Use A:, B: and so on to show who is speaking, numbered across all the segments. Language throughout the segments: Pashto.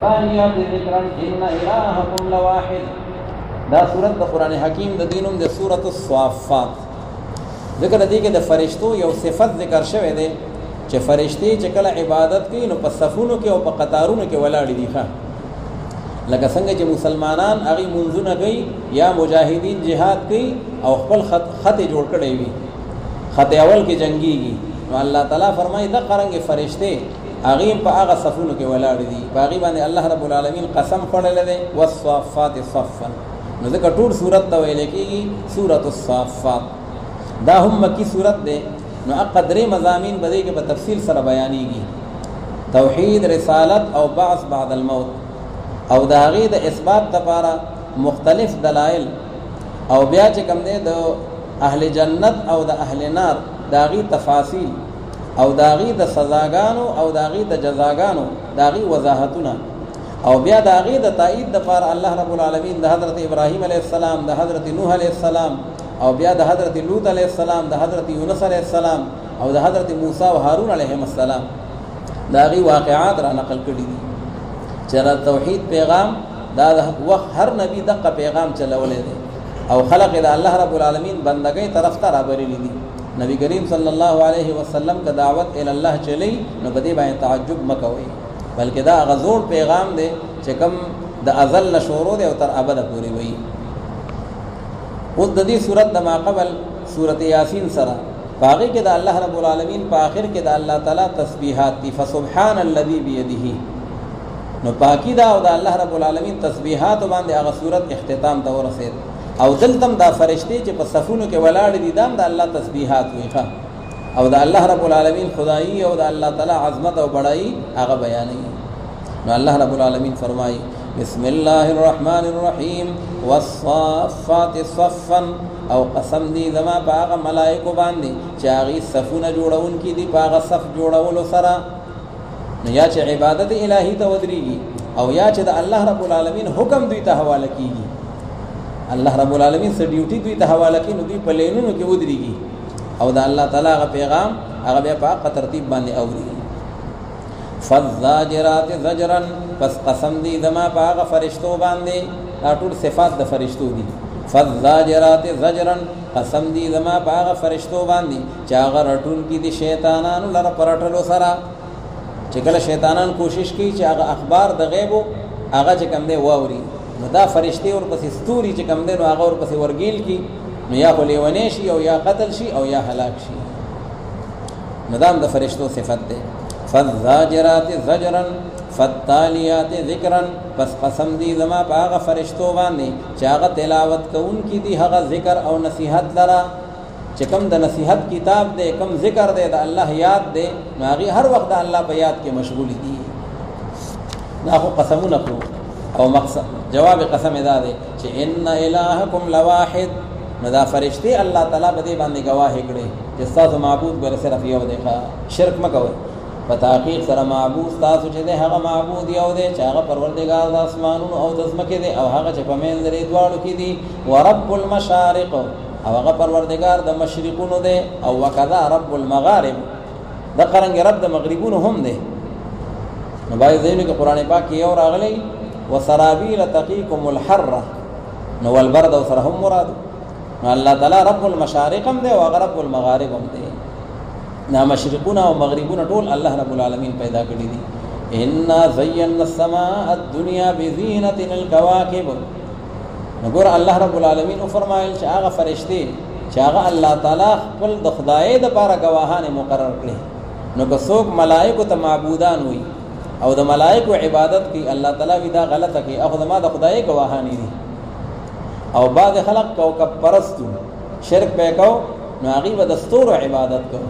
A: ثانیات ذکرن ان الہکم لواحد. دا سورت د قرآن حکیم د دینم د سورت الصافات ذکر دی کې د فرشتو یو صفت ذکر شوی دی چې فرشتي چې کله عبادت کوي نو په صفونو کې او په قطارونو کې ولاړ دي ښه لکه څنګه چې مسلمانان هغه منځونه کوي یا مجاهدین جهاد کوي او خپل خط جوړ کړي وي خط اول کې جنگيږي نو الله تعالی فرمایي دا قرانګي فرشته هغه په هغه صفونو کې ولاړ دي باغی باندې الله رب العالمین قسم خورل دي والصافات صفا نو ځکه ټول سورۃ ته ویل کېږي سورۃ الصافات دا هم مکی سورۃ ده نو قدرې مضامین بده کې په تفصیل سره بیانېږي توحید رسالت او بعث بعد الموت او دا غي د اثبات لپاره مختلف دلایل او بیا چې کوم دي د اهل جنت او د اهل نار دا غي تفاصیل او دا غي د سزاګانو او دا غي د جزاګانو دا غي وضاحتونه او بیا دا غي د تایید لپاره الله رب العالمین د حضرت ابراهیم علیه السلام د حضرت نوح علیه السلام او بیا د حضرت لوط علیه السلام د حضرت یونس علیه السلام او د حضرت موسی او هارون علیهم السلام دا غي واقعات را نقل کړي دي چې توحید پیغام دا وخت هر نبی دغه پیغام چلولې دي او خلق د الله رب العالمین بندګۍ طرف ته رابرلي دي نبی کریم صلی الله علیه وسلم کا دعوت ال الله چلی نو بدی باندې تعجب مکوئ بلکې دا غزور پیغام دی چې کوم د ازل نشورو دی او تر ابد پوری وي او د دې صورت د ما قبل سورۃ یاسین سره باقی کې د الله رب العالمین په اخر کې د الله تعالی تسبیحات دي فسبحان الذي بيده نو پاکی دا او د الله رب العالمین تسبیحات باندې هغه صورت اختتام ته ورسید او دلتم دا فرشتي چې په صفونو کې ولاړ دي دام د الله تسبیحات ویخه او د الله رب العالمین خدایي او د الله تعالی عظمت او بڑائی هغه بیانوي نو الله رب العالمین فرمایي بسم الله الرحمن الرحیم والصافات صفا او قسم دی زما باغ ملائکه باندې چې هغه صفونه جوړون کې دي باغ صف جوړولو سره نو یا چې عبادت الهی ته ودرېږي او یا چې د الله رب العالمین حکم دوی ته حواله کیږي الله رب العالمین سره ډیوټي دوی ته حواله کوي نو دوی په لینونو کې ودرېږي او د الله تعالی غ پیغام هغه بیا په ترتیب باندې اوري فالزاجرات زجرا پس قسم دی زما په هغه فرشتو باندې دا ټول صفات د فرشتو دي فالزاجرات زجرا قسم دی زما په هغه فرشتو باندې چې هغه رټون کې دي شیطانانو لره پرټلو سره چې کله شیطانان کوشش کوي چې هغه اخبار د غیب هغه چې کوم دی واوري نو دا فرشتي اور پسې ستوري چې کوم دی نو هغه اور پسې ورګیل کی نو یا خلیونه شي او یا قتل شي او یا هلاک شي نو دا د فرشتو صفت ده فالزاجرات زجرا فالتاليات ذکرا پس قسم دی زما په هغه فرشتو باندې چې هغه تلاوت کوونکي دي هغه ذکر او نصیحت لرا چې کوم د نصیحت کتاب دی کوم ذکر دی د الله یاد دی نو هغه هر وخت د الله په یاد کې مشغول دي دا خو قسمونه کو او مقصد جواب قسم ادا دی چې ان الہکم لواحد نو دا فرشتي الله تعالی به دې باندې گواهی کړي چې تاسو معبود ګر صرف یو دی شرک مکوئ په تحقیق سره معبود تاسو چې دی هغه معبود یو دی چې هغه پروردگار د اسمانونو او د ځمکې دی او هغه چې په مین لري دواړو کې دی ورب المشارق او هغه پروردگار د مشرقونو دی او وکذا رب المغارب د قرنګ رب د مغربونو هم دی نو باید دینو کې قران پاک کې یو راغلی وسرابیل تقیکم الحر نو والبرد سره هم مراد نو الله تعالی رب المشارق هم دی او رب المغارب هم دی نا مشرقون او مغربون ټول الله رب العالمین پیدا کړی دي ان زینا السماء الدنيا بزینه الكواكب نګور الله رب العالمین او فرمایل چې هغه فرشتي چې هغه الله تعالی خپل د خدای د لپاره گواهان مقرر کړي نو که څوک ملائکه ته معبودان وي او د ملائکه عبادت کوي الله تعالی وی دا غلطه کوي او ما د خدای گواهان دي او بعض خلق کوكب پرستو شرک وکاو نو هغه د دستور عبادت کو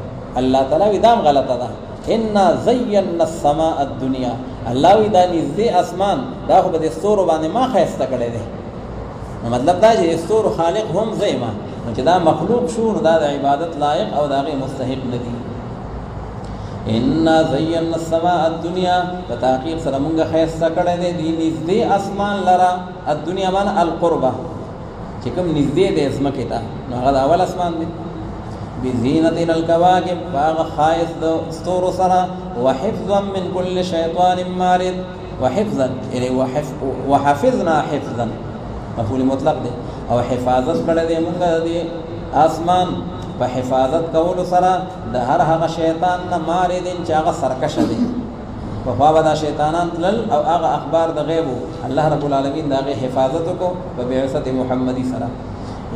A: الله تعالی وی دا غلطه ده ان زینا السماء الدنيا الله وی دا نږدې اسمان دا خو د دستور باندې ما خیسته کړی دی نو مطلب دا چې دستور خالق هم زیما چې دا مخلوق شو دا د عبادت لایق او داغه مستحق ندي ان زینا السماء الدنيا بتحقیق سره مونږه خیسته کړی دی د نږدې اسمان لرا الدنيا معنی القربه چې کوم نږدې د ځمکې ته نو هغه اول اسمان دی بزینة الكواكب باغ خائص ستور سرا وحفظا من كل شيطان مارد وحفظا یعنی وحفظنا حفظا مفعول مطلق دی او حفاظت کړه دې موږ دې اسمان په حفاظت کول سره د هر هغه شیطان نه مارې دین چې هغه سرکش دی په فاودا شیطانان تلل او هغه اخبار د غیب الله رب العالمین دا غي حفاظت کو په بعثت محمدی سره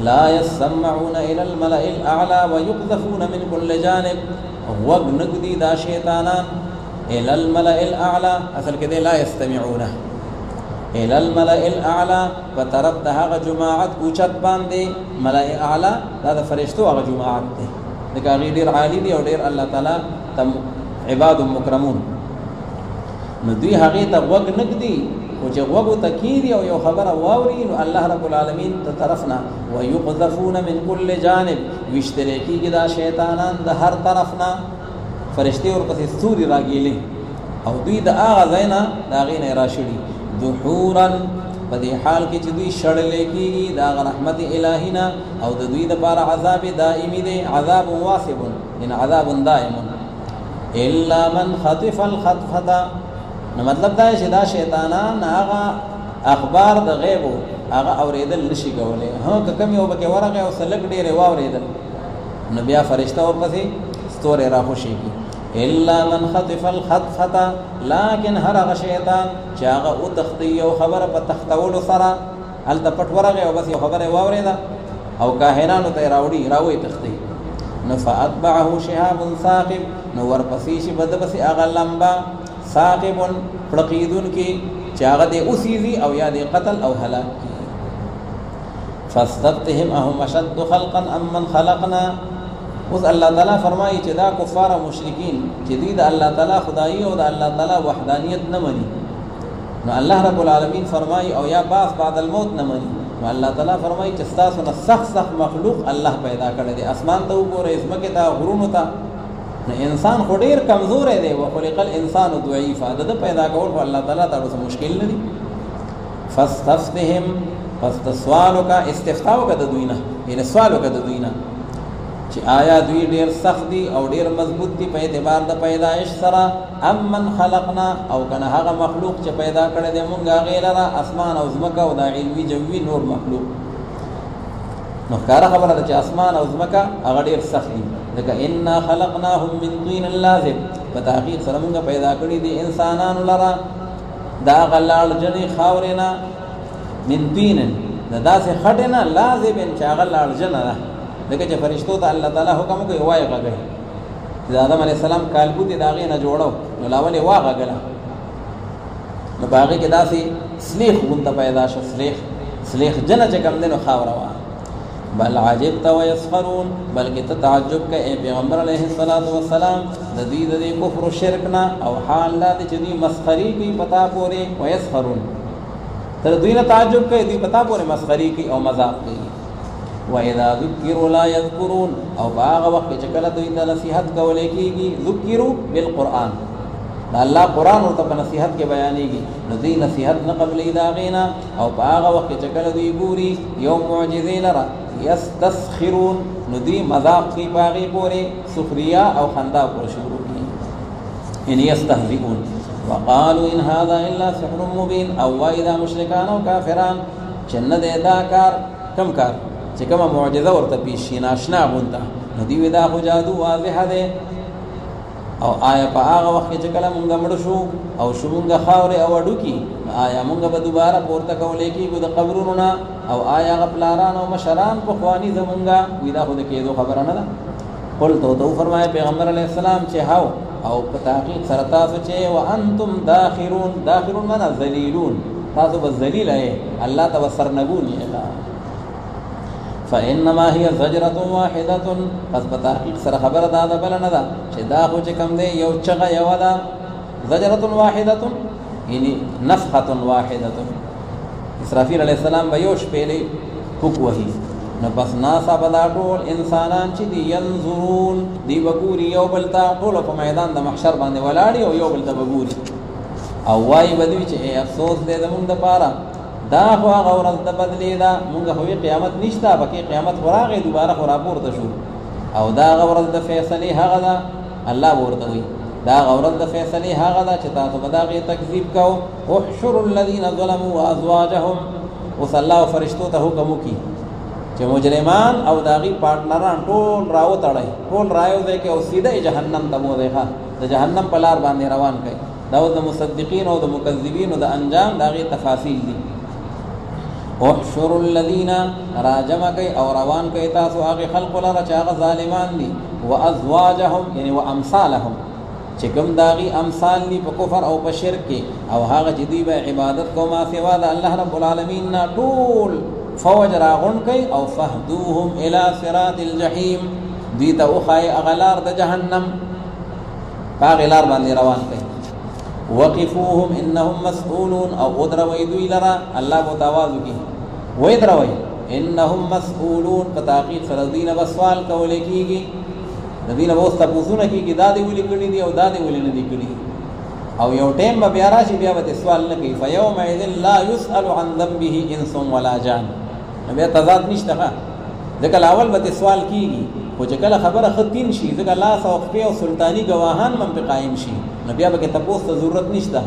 A: لا يسمعون الى الملأ الاعلى ويقذفون من كل جانب وغنقدي دا شیطانان الى الملأ الاعلى اصل کې لا يستمعون الى الملأ الاعلى وطرف د هغه جماعت اوچت باندې ملأ اعلى دا د فرشتو هغه جماعت دی دا غیر عالی دی او ډیر الله تعالی تم عباد مکرمون نو دوی هغه ته وګ نګدي او چې وګو تکیری او یو خبره واوري نو الله رب العالمین ته طرفنا ويقذفون من كل جانب وشترکی کی دا شیطانان د هر طرفنا فرشتي اور پسې ستوري راګیلي او دوی د هغه زینا دا غینه راشړي دحورا په دې حال کې چې دوی شړلې کیږي دا رحمت الهینا او د دوی د بار عذاب دائمی دی عذاب واثب ان عذاب دائم الا من خطف الخطفه نو مطلب دا چې دا شیطانان هغه اخبار د غیب هغه اوریدل نشي کولای هغه کوم یو بکې ورغه او سلک ډیره واوریدل نو بیا فرشتہ ورپسې ستوره راخوشي کی الا من خطف الخطفه لكن هر شیطان چې هغه او تختی او خبره په تختول سره ال د پټ ورغه او بس یو خبره واوریدا او کاهنانو ته راوي تختی نو فاتبعه شهاب ثاقب نو ورپسې شي بد بس هغه لمبا ثاقب فقيدون کی چاغه دې اوسيزي او یا دې قتل او هلاك فاستفتهم اهم اشد خلقا ام من خلقنا اوس الله تعالی فرمایي چې دا کفار او مشرکین چې دې د الله تعالی خدایي او د الله تعالی وحدانیت نه مني نو الله رب العالمین فرمایي او یا باس بعد الموت نه مني نو الله تعالی فرمایي چې تاسو نه سخت مخلوق الله پیدا کړی دی اسمان ته وګورئ اسمکه ته غرونو ته نو انسان خو ډیر کمزور دی او خلق الانسان ضعیفا د پیدا کول په الله تعالی ته مشکل نه دي فاستفتهم فاستسوالک استفتاء د دوینه یعنی سوالو د دوینه چې آیا دوی ډیر سخت دي او ډیر مضبوط دي په اعتبار د پیدایش سره ام من خلقنا او کنه هغه مخلوق چې پیدا کړی دی مونږه غیلره اسمان او زمکه او د علوي جوي نور مخلوق نو کاره خبره ده چې اسمان او زمکه هغه ډیر سخت دي لکه ان خلقناهم من طين لازب په تحقیق سره مونږه پیدا کړی دي انسانانو لرا دا غلال جنې خاورنا من طين دا داسې خټنا لازب چې هغه لال جنہ لکه چې فرشتو ته الله تعالی حکم کوي وای غږی د آدم علی السلام کالبوت داغې نه جوړو نو لاولې واغغله نو باغې کې داسې سلیخ غونډه پیدا شو سلیخ جنہ چې کم دنو خاور وا بل عجبت ويسخرون بلکې ته تعجب کوي پیغمبر علیه الصلاۃ والسلام د دې د کفر او شرک نه او حال لا چې دې مسخري کوي پتا پورې ويسخرون تر دوی نه تعجب کوي دې پتا پورې مسخري کوي او مذاق کوي واذا ذکروا لا يذكرون او باغ وخت چې کله دوی د نصيحت کولې کیږي ذکروا بالقران دا الله قران او ته نصيحت کې بیانېږي نو دوی نصيحت نه قبلې دا غینا او باغ وخت چې کله دوی ګوري یو معجزې لره یستسخرون نو دوی مذاق کوي باغې پورې سخریا او خندا کول شروع کوي ان یستهزئون وقالوا ان هذا الا سحر مبين او واذا مشرکان او کافران چنه دا کار کم کار چې کومه معجزه ورته پیش شي ناشنا غونډه نو دی ودا خو جادو واضح ده او آیا په هغه وخت چې کله مونږ مړ شو او شومږه خاورې او اډو کی آیا مونږ به دوباره پورته کولې کیږو د قبرونو نه او آیا غپلاران او مشران په خواني زمونږه ودا خو د کېدو خبره نه ده قل تو فرمایي پیغمبر علی السلام چې هاو او په تحقیق سره تاسو چې وانتم داخرون معنا ذلیلون تاسو به ذلیل اې الله ته سرنګون یې فانما هي زجره واحده پس په تحقیق سره خبره ده بل نه ده چې دا خو چې کم دی یو چغه یو ده زجره واحده یعنی نفخه واحده اسرافیل علیہ السلام به یو شپېلې پوک وهي نو بس ناسا بدا ټول انسانان چې دی ينظرون دی وګوري یو بل ته ټول په میدان د محشر باندې ولاړی او یو بل ته وګوري او وای بدوی چې افسوس دې زمونږ د پاره دا خو هغه ورځ د بدلې ده مونږ خو قیامت نشته بکې قیامت وراغې دوباره خو راپورته شو او دا هغه ورځ د فیصلې هغه ده الله ورته وي دا غورت د فیصله هغه دا چې تاسو به داغه تکذیب کوو. احشر الذين ظلموا وازواجهم، اوس الله فرشتو ته حکم وکي چې مجرمان او داغي پارټنران ټول راوتړي، ټول رايو دی کې او سیده جهنم ته مو دی ښه د جهنم په لار باندې روان کړي. دا د مصدقین او د مکذبین او د انجام داغي تفاصیل دي. احشر الذين راجم کوي او روان کوي تاسو هغه خلق لره چې هغه ظالمان دي، وازواجهم یعنی وامثالهم چې کوم داغي امثال دي په کفر او په شرک کې، او هغه چې دوی به عبادت کو ما سوا د الله رب العالمین نه ټول فوج راغون کوي. او فهدوهم الى صراط الجحیم، دوی ته وخای اغلار د جهنم هغه لار باندې روان کوي. وقفوهم انهم مسئولون، او ادروي دوی لرا الله بو تواضع کی ويدروي انهم مسئولون، په تحقیق سره دینه بسوال کول کیږي، دینه واسطه پوښتنه کیږي دا دی ولي کړی دی او دا دی ولي نه دی کړی، او یو ټیم به بیا راشي بیا به سوال نه کوي. فيومئذ لا يسأل عن ذنبه انس ولا جان، بیا تضاد نشته ښه، ځکه اول به سوال کیږي خو چې کله خبره ختم شي ځکه الله سوقفي او سلطانی گواهان من په قائم شي نو بیا به تاسو ته ضرورت نشته.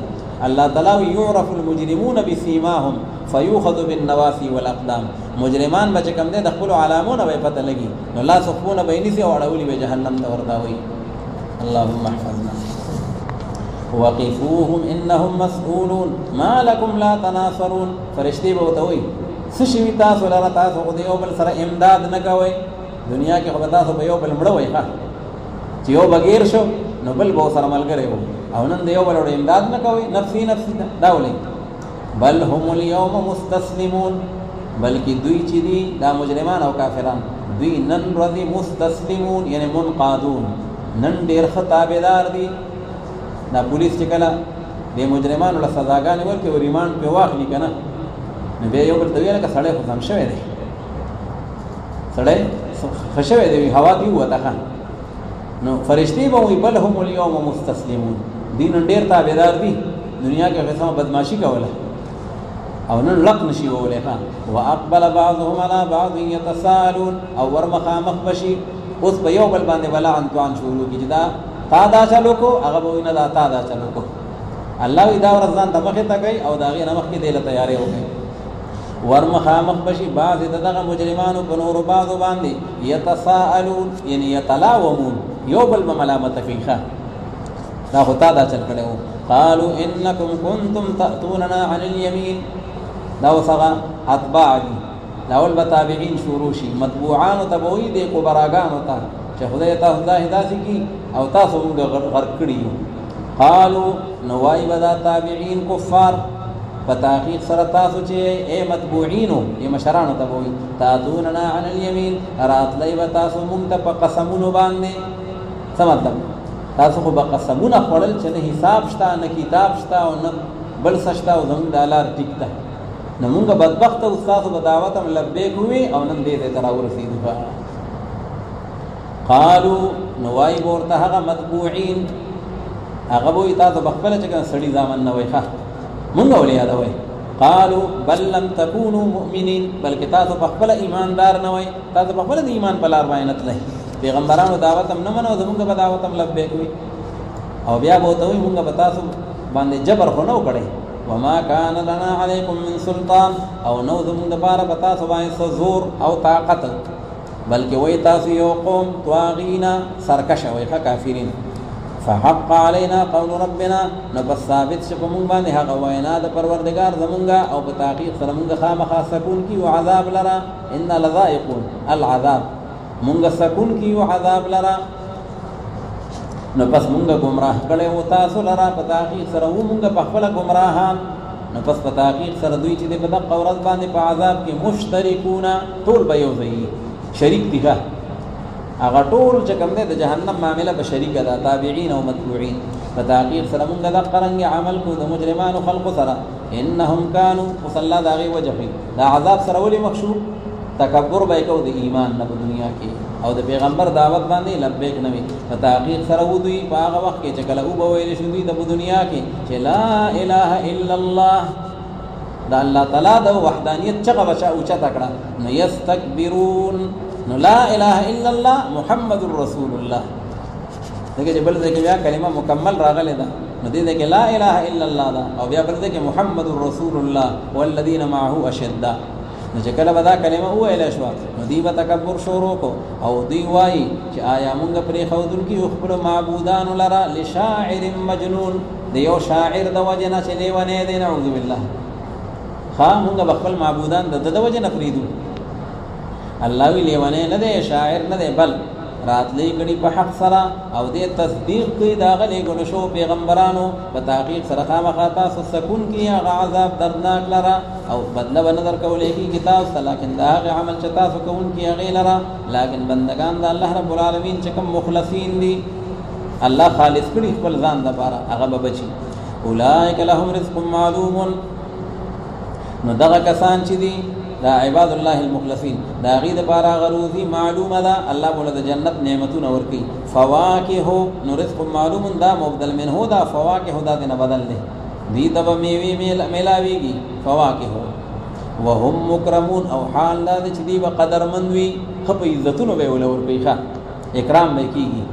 A: الله تعالی يعرف المجرمون بسيماهم فيؤخذ بالنواصي والاقدام، مجرمان به کوم دي د خپل علامونه به پته لګي نو الله سبحانه به نيسي او اړولي به جهنم ته ورتاوي. اللهم احفظنا. وقفوهم انهم مسئولون ما لكم لا تناصرون، فرشتي به وتوي سشوي تاسو لره تاسو خو دیو بل سره امداد نه کوي. دنیا کې خو تاسو په یو بل مړوي ښه چې یو بغیر شو نو بل به سره ملګری وو، او نن دیو بل امداد نه کوي، نفسي نفسي دا ولي. بل هم اليوم مستسلمون، بلکې دوی چې دي دا مجرمان او کافران دوی نن ورځې مستسلمون یعنی منقادون، نن ډېر ښه تابعدار دي. دا پولیس چې کله د مجرمانو له سزاګانې ورکړي او ریمانډ پې واخلي که نه نو بیا یو بل ته ویل که سړی خو سم شوی دی، سړی ښه شوی دی، هوا دې ووته ښه. نو فرشتې به وایي بل هم اليوم مستسلمون، دوی نن ډېر تابعدار دي، دنیا کې قسمه بدماشي کوله او نن لق نشي وولی ښه. واقبل بعضهم على بعض يتساءلون، او ورمخامخ بشي اوس په یو بل باندې بلا انتوان شروع کړي چې دا تا دا چلو کو، هغه به وایي نه دا تا دا چلو کو. الله وی دا ورځ ځان ته مخې ته کوي او د هغې نه مخکې دی له تیارې وکړي. ورمخامخ بشي بعضې د دغه مجرمانو په نورو بعضو باندې یتساءلون یعنی یتلاومون، یو بل به ملامته کوي ښه دا خو تا دا چل کړی و. قالوا انکم کنتم تأتوننا عن الیمین، دا اوس هغه اتباع دي، دا اول به تابعین شروع شي، متبوعانو ته به وایي دې کبراګانو ته چې خدای تاسو دا هداسې کي او تاسو موږ غرق کړي یو. قالوا نو وایي به دا تابعین کفار په تحقیق سره تاسو چې ای متبوعینو ای مشرانو ته به وایي تأتوننا عن الیمین، راتلی به تاسو موږ ته په قسمونو باندې. څه مطلب؟ تاسو خو به قسمونه خوړل چې نه حساب شته نه کتاب شته او نه بل څه شته او زموږ د لار ټیک ده، نو موږ بدبخته او ستاسو به دعوت هم لبیک ووي او نن دې ته راورسېدو. قالوا نو وایي به ورته هغه متبوعین، هغه به وایي تاسو به خپله چې کوم سړي زامن نه وایي ښه مونږ ولې یادوئ. قالوا بل لم تكونوا مؤمنین، بلکې تاسو په خپله ایماندار نه وئ، تاسو په خپله د ایمان په لار باندې نه تلئ، پیغمبرانو دعوت هم نه منو، زمونږ به دعوت هم لبیک وي او بیا به ورته وایي مونږ به تاسو باندې جبر خو نه و کړی. وما كان لنا علیکم من سلطان، او نو زمونږ دپاره په تاسو باندې څه زور او طاقت، بلکې وایي تاسو یو قوم طواغینا سرکشه وایي ښه کافرین. فحق علينا قول ربنا، نو بس ثابت شو مونږ باندې هغه وینا د پروردگار زمونږه او په تحقیق سره مونږ خامخا سکون کی او عذاب لرا. ان لذائقون العذاب، مونږ سکون کی او عذاب لرا. نو پس مونږ گمراه کړي او تاسو لرا په تحقیق سره و مونږ په خپل گمراهان، نو پس په تحقیق سره دوی چې په دغه ورځ باندې په عذاب کې مشترکون ټول به یو ځای شریک دي. هغه ټول چې کوم دی د جهنم معامله به شریکه ده، تابعین او متبوعین. په تحقیق سره مونږ د قرنګ عمل کو د مجرمانو خلقو سره. انهم كانوا مصلا د هغې وجه کوي دا عذاب سره ولې مخشوب تکبر به یې کو د ایمان نه په دنیا کې او د پیغمبر دعوت باندې لبیک نه وي. په تحقیق سره و دوی په هغه وخت کې چې کله وبه ویلی شو دوی ته په دنیا کې چې لا اله الا الله، د الله تعالی د وحدانیت چغه به چا اوچته کړه، نو یستکبرون، نو لا اله الا الله محمد رسول الله، دغه چې بل ځکه بیا کلمه مکمل راغله ده نو دې کې لا اله الا الله ده او بیا بل ځکه محمد رسول الله والذین معه اشداء نو چې کله ودا کلمه وایله شو نو دی به تکبر شروع کو او دی وای چې آیا مونږ پرې خودن کې خپل معبودان لرا لشاعر مجنون دیو شاعر د وجنه چې لیونه دی نعوذ بالله خا مونږ خپل معبودان د وجنه فریدو الله وی لیونه نه دی شاعر نه دی بل راتلی کړي په حق سره او دې تصدیق کوي دا غلې ګل شو پیغمبرانو په تحقیق سره خامخا تاسو سکون کې هغه عذاب دردناک لرا او بدله به نظر کولې کې کتاب لکن دا هغه عمل چې تاسو کوون کې هغه لرا لکن بندگان د الله رب العالمین چې کوم مخلصین دي الله خالص کړي خپل ځان د پاره هغه به بچي اولئک لهم رزق معلوم نو دغه کسان چې دي دا عباد الله المخلصین دا غي د پاره غروزی معلومه ده الله بوله د جنت نعمتونه ورکي فواکه نو رزق معلوم دا مبدل منه دا فواکه دا نه بدل دي دي تب میوي ملاويږي فواکه وهم مکرمون او حال دا چې دی په قدر منوي خپ عزتونه به ول ورکي ښا اکرام به کیږي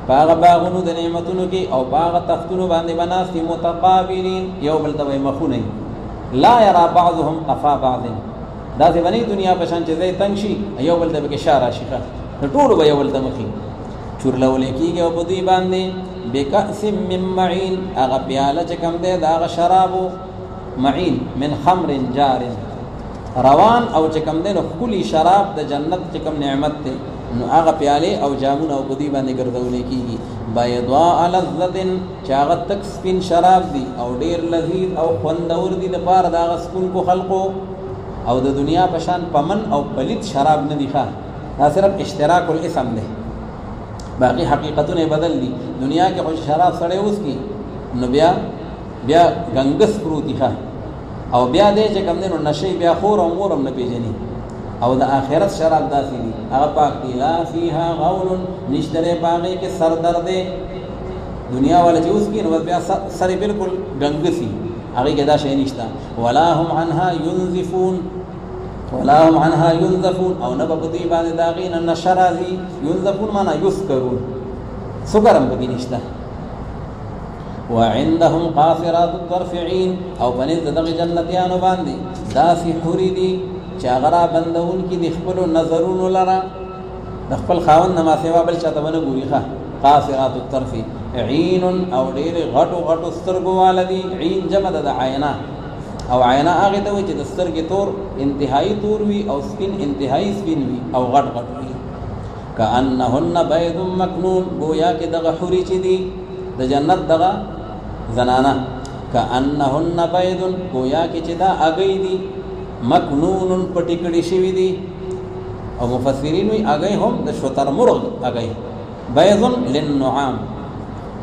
A: باغ باغونو د نعمتونو کې او باغ تختونو باندې بناسي متقابلين یو بل ته مخونه لا يرى بعضهم قفا بعض دا ځې باندې دنیا په شان چې زې تنگ شي یو بل ته به اشاره شي ټول به یو بل ته مخي چورلول کېږي او په دوی باندې بکأس من معین هغه پیاله چې کوم دی دا هغه شرابو معین من خمر جار روان او چې کوم دی نو کلی شراب د جنت چې کوم نعمت دی نو هغه پیاله او جامونه او په دوی باندې ګرځول کېږي بيضاء لذة چې هغه تک سپین شراب دی او ډیر لذیذ او خوندور دی د پاره دا غسکون کو خلقو او د دنیا پشان پمن او پلیت شراب نه دی ښه دا صرف اشتراک الاسم دی باقی حقیقتونه بدل دي دنیا کې خو شراب سره اوس کی نو بیا غنګس پروتي ښه او بیا دې چې کوم نو نشي بیا خور او مورم نه پیژني او د آخرت شراب داسي دي هغه پاک دي لا فيها غول نشتره باغې کې سر درد دنیا والا چې اوس کی نو بیا سره بالکل غنګسي هغه کې دا شی نشته ولا هم عنها ينزفون او نبقدي بعد داغين النشرازي ينزفون معنا يذكرون سكرم بقي نشته وعندهم قاصرات الطرفعين او بنز دغ جنتيانو باندې داسي حوري دي چې هغه بندون کې د خپل نظرون لرا د خپل خاون نما سیوا بل چاته ونه ګوري ښه قاصرات الطرف عين او ډېر غټو سترګو والدي عين جمع د عینا او عینا هغه ته وي چې د سترګې تور انتهایی تور وي او سپین انتهایی سپین وي او غټ وي کأنهن بيض مكنون گویا کې دغه حوري چې دي د جنت دغه زنانه کأنهن بيض گویا کې چې دا اگې دي مكنون پټکړې شوی دي او مفسرین وی اگې هم د شتر مرغ اگې بيض للنعام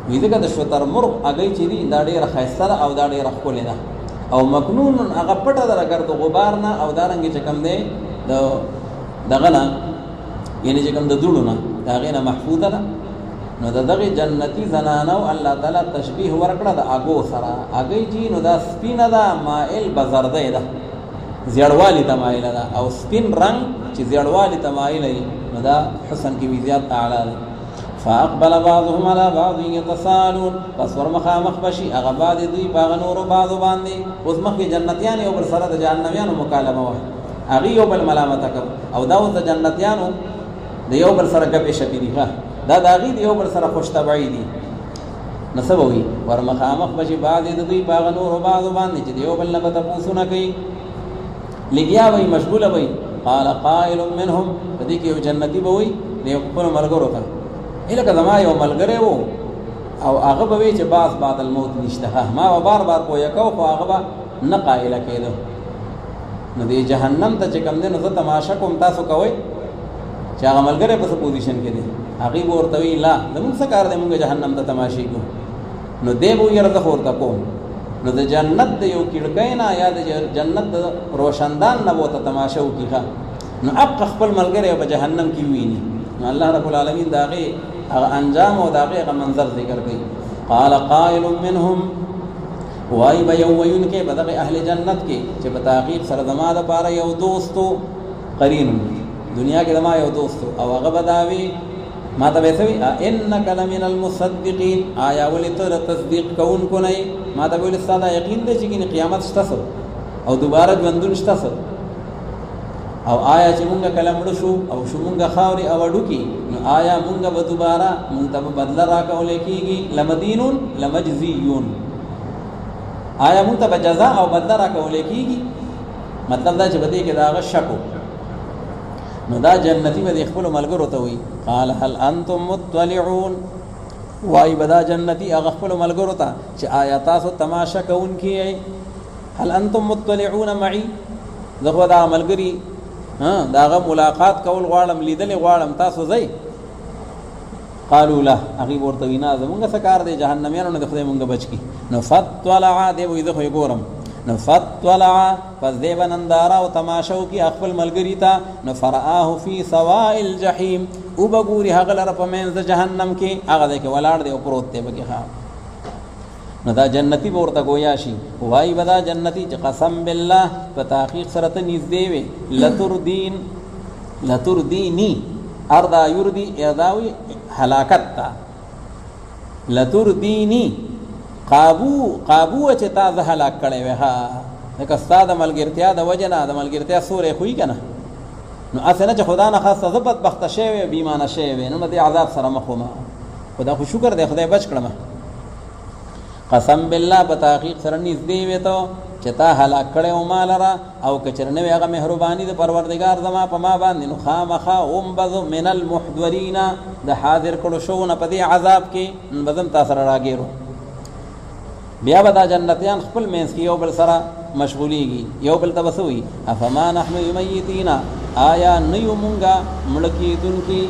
A: وی دغه د شتر مرغ اگې چې دي دا ډېر خاصه او دا ډېر خپل نه او مکنون هغه پټه درګر د غبار نه او دارنګ چې کم دی دغه نه یعنی چې کم د دوړو نه هغه نه محفوظه ده نو دغه جنتی زنانو الله تعالی تشبیه ورکړه د اګو سره اګې چې نو دا سپینه ده مائل بزرده ده زیړوالی تمایل ده او سپین رنگ چې زیړوالی تمایل نو دا حسن کې زیات اعلی ده فاقبل بعضهم على بعض يتصالون پس ورمخا مخبشي هغه بعد دوی باغ نور بعض باندې اوس مخکې جنتیان یو بل سره د جهنميانو مکالمه وه هغه یو بل ملامت او دا د جنتیانو د یو بل سره ګپې شپې دي دا د هغې د یو بل سره خوش طبعي دي نسبوي ورمخا مخبشي بعد دوی باغ نور بعض باندې چې د یو بل نه به تپوسونه کوي لګیا وي مشغوله وي قال قائل منهم په دې کې یو جنتي به وي د خپلو ملګرو ته لکه زما یو ملګری و او هغه به وی چې بعد الموت نشته ما بار پوهه کو خو هغه به نه قایله کېده نو د جهنم ته چې کوم دی نو زه تماشه کوم تاسو کوئ چې هغه ملګری په څه پوزیشن کې دی هغې به ورته وي لا زمونږ څه کار دی مونږ جهنم ته تماشې کوو نو دی به ویره زه خو ورته کوم نو د جنت د یو کړکۍ نه یا د جنت د روشندان نه به ورته تماشه وکړي نو اب خپل ملګری په جهنم کې ویني نو الله رب العالمین د هغې انجام او د هغې منظر ذکر کوي قال قائل منهم وای به یو ویونکی په دغه اهل جنت کې چې په تحقیق سره زما دپاره یو دوستو قرین دنیا کې زما یو دوستو او هغه به دا وي ما ته وسوي انك لمن المصدقين آیا ولې ته تصدیق کوونکو نه ما ته ویل ساده یقین دی چې قیامت شته او دوباره ژوندون شته او آیا چې مونږه کله مړ شو او شو مونږه خاوري او ډوکی نو آیا مونږه به دوباره مونږ ته بدل راکول کیږي لمدینون لمجزیون آیا مونږ ته به جزاء او بدل راکول کیږي مطلب دا چې بده کې دا شکو نو دا جنتی به خپل ملګرو ته وي قال هل انتم مطلعون وای بدا جنتی هغه خپل ملګرو ته چې آیا تاسو تماشا کوونکی هل انتم مطلعون معي زه دا ملګری داغه ملاقات کول غواړم لیدل غواړم تاسو ځئ قالوا له اغي ورته وینا زمونږ سکار دی جهنميانو نه خدای مونږ بچ کی نو فتولع دی وې زه ګورم نو فتولع پس دی بنندارا او تماشاو کی خپل ملګری ته نو فرآه فی سواء الجحیم او بګوري هغه لره په منځ جهنم کې هغه دی کې ولاړ دی او پروت دی بګه نو دا جنتی ورته گویا شي وای بدا جنتی چې قسم بالله په تحقیق سره ته نږدې وي لتردینی اردا یردی اداوی هلاکت تا لتردینی قابو چې تا زه هلاک کړې وې ها لکه استاد ملګرتیا د وجنه د ملګرتیا سورې خوې کنه نو اسنه چې خدا نه خاصه زبط بخت شوی بیمانه شوی نو د عذاب سره مخومه خدا خو شکر دی خدای بچ کړم قسم بالله په تحقیق سره نږدې وې ته چې تا هلاک کړې او مال را او کچرنه هغه مهرباني د پروردگار زما په ما باندې نو خامخا اومبذ من المحضرین د حاضر کړو شو نه په دې عذاب کې بزم تاسو راګیرو بیا به دا جنتیان خپل مینس کې یو بل سره مشغولېږي یو بل تبسوي افما نحن یمیتین آیا نیو مونږه مړکیدونکي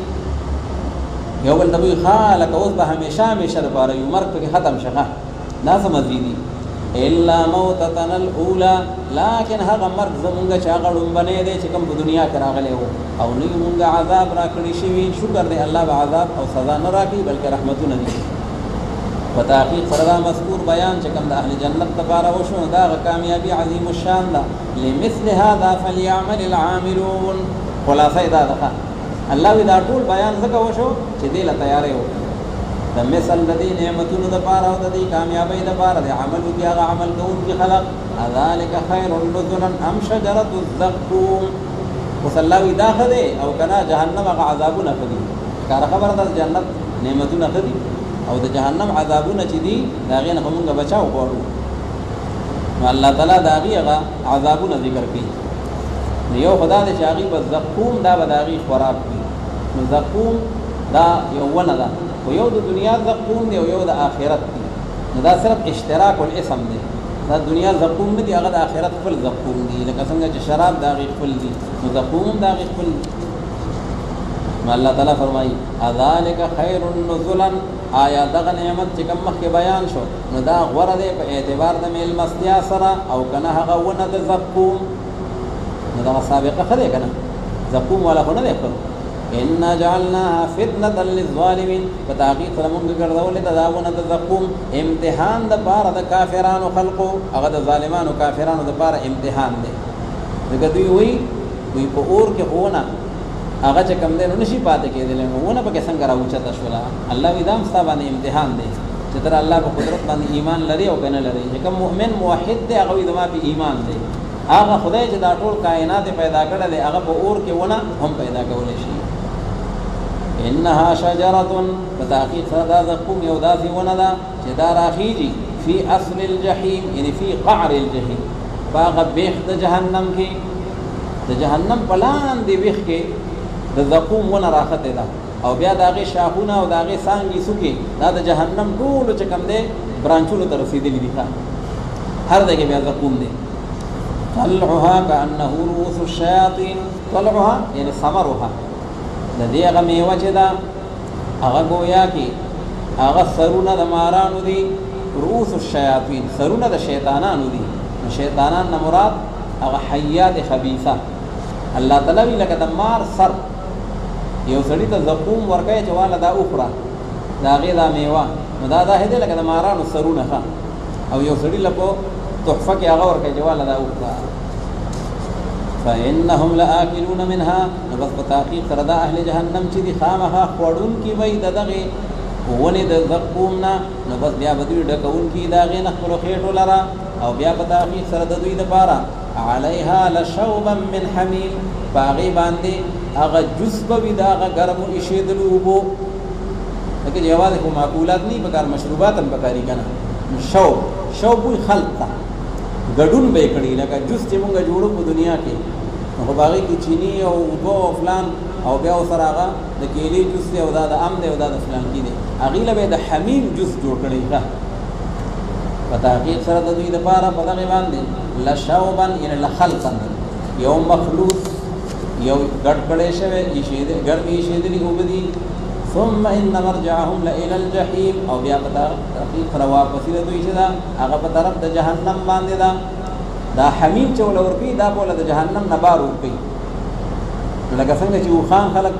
A: یو بل تبوي خالق اوس به همیشه لپاره یو مرګ کې ختم شغه دا سمزيدي الا موتتنا الاولى لكن هغه مرګ زمونږه چې هغه لومبنه دي چې کوم په دنیا کې راغلی وو او نه مونږه عذاب راکړي شي شکر دی الله به عذاب او سزا نه راکړي بلکې رحمتونه دي په تحقیق سره مذکور بیان چې کوم د اهل جنت لپاره وشو دا کامیابی عظیم الشان ده لمثل هذا فليعمل العاملون خلاصه دا ده الله دا ټول بیان څنګه وشو چې دې لا تیارې وو د مثل د دې نعمتونو د پاره او د دې کامیابی د پاره د عمل کې هغه عمل کوون کی خلق ذلك خير نزلا ام شجره الزقوم وصلوا داخله او کنا جهنم هغه عذابونه کوي کار خبره د جنت نعمتونه کوي او د جهنم عذابونه چې دي دا غي نه موږ بچاو غواړو الله تعالی دا غي هغه عذابونه ذکر کوي یو خدا دې چې هغه بزقوم دا بداغي خوراک کوي نو زقوم دا یو ونه ده او یو د دنیا زقوم دی او یو د آخرت دی نو دا صرف اشتراک الاسم دی دا دنیا زقوم نه دی هغه د آخرت خپل زقوم دی لکه څنګه چې شراب دا غي خپل دی نو زقوم دا غي خپل الله تعالی فرمایي ذالک خیر نزلا آیا دغه نعمت چې کوم مخکې بیان شو نو دا غوړه دی په اعتبار د میل مستیا سره او کنه هغه ونه د زقوم نو دا سابقه خره کنه زقوم ولا خو نه دی ان جعلناها فتنه للظالمين فتاقي فرمون ګرځول د داونه د زقوم امتحان د بار د کافرانو خلقو هغه د ظالمانو کافرانو د بار امتحان دی دغه دوی وی په اور کې هونه هغه چې کم دی نو نشي پاتې کېدل نو ونه په څنګه راوچته شولا الله ویدام ستا باندې امتحان دی چې تر الله په قدرت باندې ایمان لري او کنه لري چې کوم مؤمن موحد دی هغه دما په ایمان دی هغه خدای چې دا ټول کائنات پیدا کړل هغه په اور کې ونه هم پیدا کولای شي انها شجره فتحقيق هذا زقوم يوداثي وندا جدار اخيجي في اصل الجحيم يعني في قعر الجحيم فغبيخ جهنم کی جهنم پلان دی ویخ کې د زقوم ونه راخته ده او بیا داغه شاخونه او داغه سانګي سوکي دا د جهنم ټول چې کم ده برانچونو ته رسیدلې دي هر دغه بیا زقوم دی طلعها كانه رؤوس الشياطين طلعها يعني ثمرها د دې هغه میوه چې دا هغه گویا کې هغه سرونه د مارانو دي رؤوس الشیاطین سرونه د شیطانانو دي شیطانان نه مراد هغه حیات خبیثه الله تعالی لکه د مار سر یو سړی ته زقوم ورکای چې والا دا اوخره دا غي دا میوه نو دا هده لکه د مارانو سرونه او یو سړی لپاره تحفه کې هغه ورکای چې والا دا اوخره فإنهم لآكلون منها نبس بتحقیق سره دا اهل جهنم چې دي خامخا خوړون کی وای دغه ونې د زقومنا نبس بیا بدوی ډکون کی داغه نخلو خېټو لرا او بیا بتحقیق سره د دوی لپاره علیها لشوبا من حمیم باغی باندې هغه جزب وی داغه ګرم ایشیدلوبو لکه جواز کو معقولات نه بکار مشروبات هم بکاری کنه شوب وی خلق ګډون به کړي لکه جوس چې مونږ جوړو په دنیا کې نو باغی کې چینی او وبو فلان او بیا سره هغه د کېلې جوس دی او دا د ام دی او دا د فلان کې دی هغه له د حمیم جوس جوړ کړي ښه په تحقیق سره د دوی لپاره په دغه باندې لشوبا یعنی لخلقا یو مخلوط یو ګډ کړي شوی شي د ګرمي شي د وبدي ثم ان مرجعهم الى الجحيم او بیا پتا تحقیق سره واپس د دوی شدا هغه په طرف د جهنم باندې دا حمیم چې ولورپی دا بوله د جهنم نه بار ورپی لکه څنګه چې وخان خلق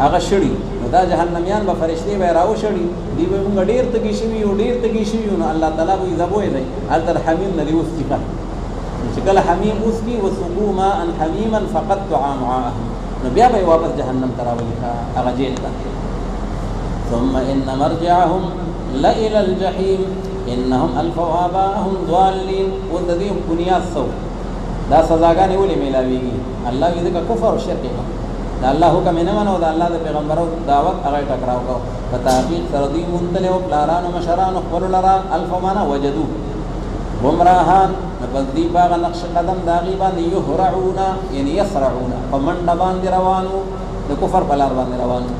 A: هغه شړی دا جهنميان به فرشتي به راو شړی دی به موږ ډیر تګی شوی او ډیر تګی شوی نو الله تعالی به زبوي دی التر حمیم نه دی اوس کی چې کله حمیم اوس کی وسقوا ماء حمیما فقط طعامهم نو بیا به واپس جهنم تراولي هغه جیل ته ثم ان مرجعهم لإلى الجحيم انهم الفوا آباءهم ضالين وذي بنيات سو دا سزاګانې ولې ملاويږي الله دې کا کفر او شرک دا الله حکم نه منو دا الله د پیغمبرو دعوت هغه ټکراو کو په تحقیق سره دې مونتله او پلارانو مشرانو خپل لرا الفمانا وجدو گمراهان نبذی باغ نقش قدم داغي باندې يهرعون یعنی يسرعون فمن باندې روانو د کفر په لار باندې روانو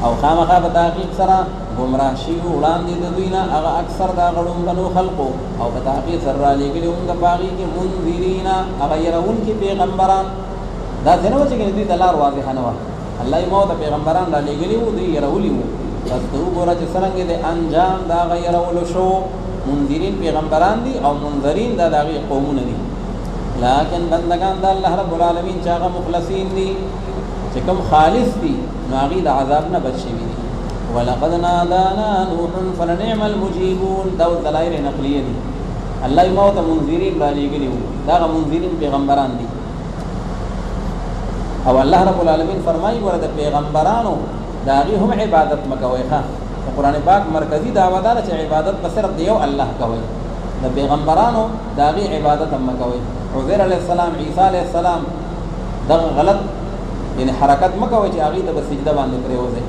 A: او خامخا په تحقیق سره گمراه شي وړاندې د دوی نه هغه اکثر دا غړون غنو خلقو او په تحقیق سره را لګلي موږ باغی کې منذرین هغه يرون کې پیغمبران دا څنګه چې دوی د لار واضح نه و الله یې مو د پیغمبران را لګلي وو دوی يرولي وو تاسو وګورئ چې څنګه د انجام دا غیرول شو منذرین پیغمبران دي او منذرین دا دغه قومونه دي لیکن بندگان د الله رب العالمین چې هغه مخلصین دي چې کوم خالص دي نو هغه د عذاب نه بچ شي دي ولقد نادانا نوح فلنعم المجيبون دا دلایل نقلیه دي الله یې موت منذرین را لګلی وو دا منذرین پیغمبران دي او الله رب العالمین فرمایي ورته پیغمبرانو دا هم عبادت مکوي ښه قرآن پاک مرکزی دعوت ده چې عبادت په صرف دیو الله کوي د پیغمبرانو داغي عبادت هم کوي عزیر علیہ السلام عیسی علیہ السلام دغه غلط یعنی حرکت مکوي چې هغه ته سجده باندې پریوځي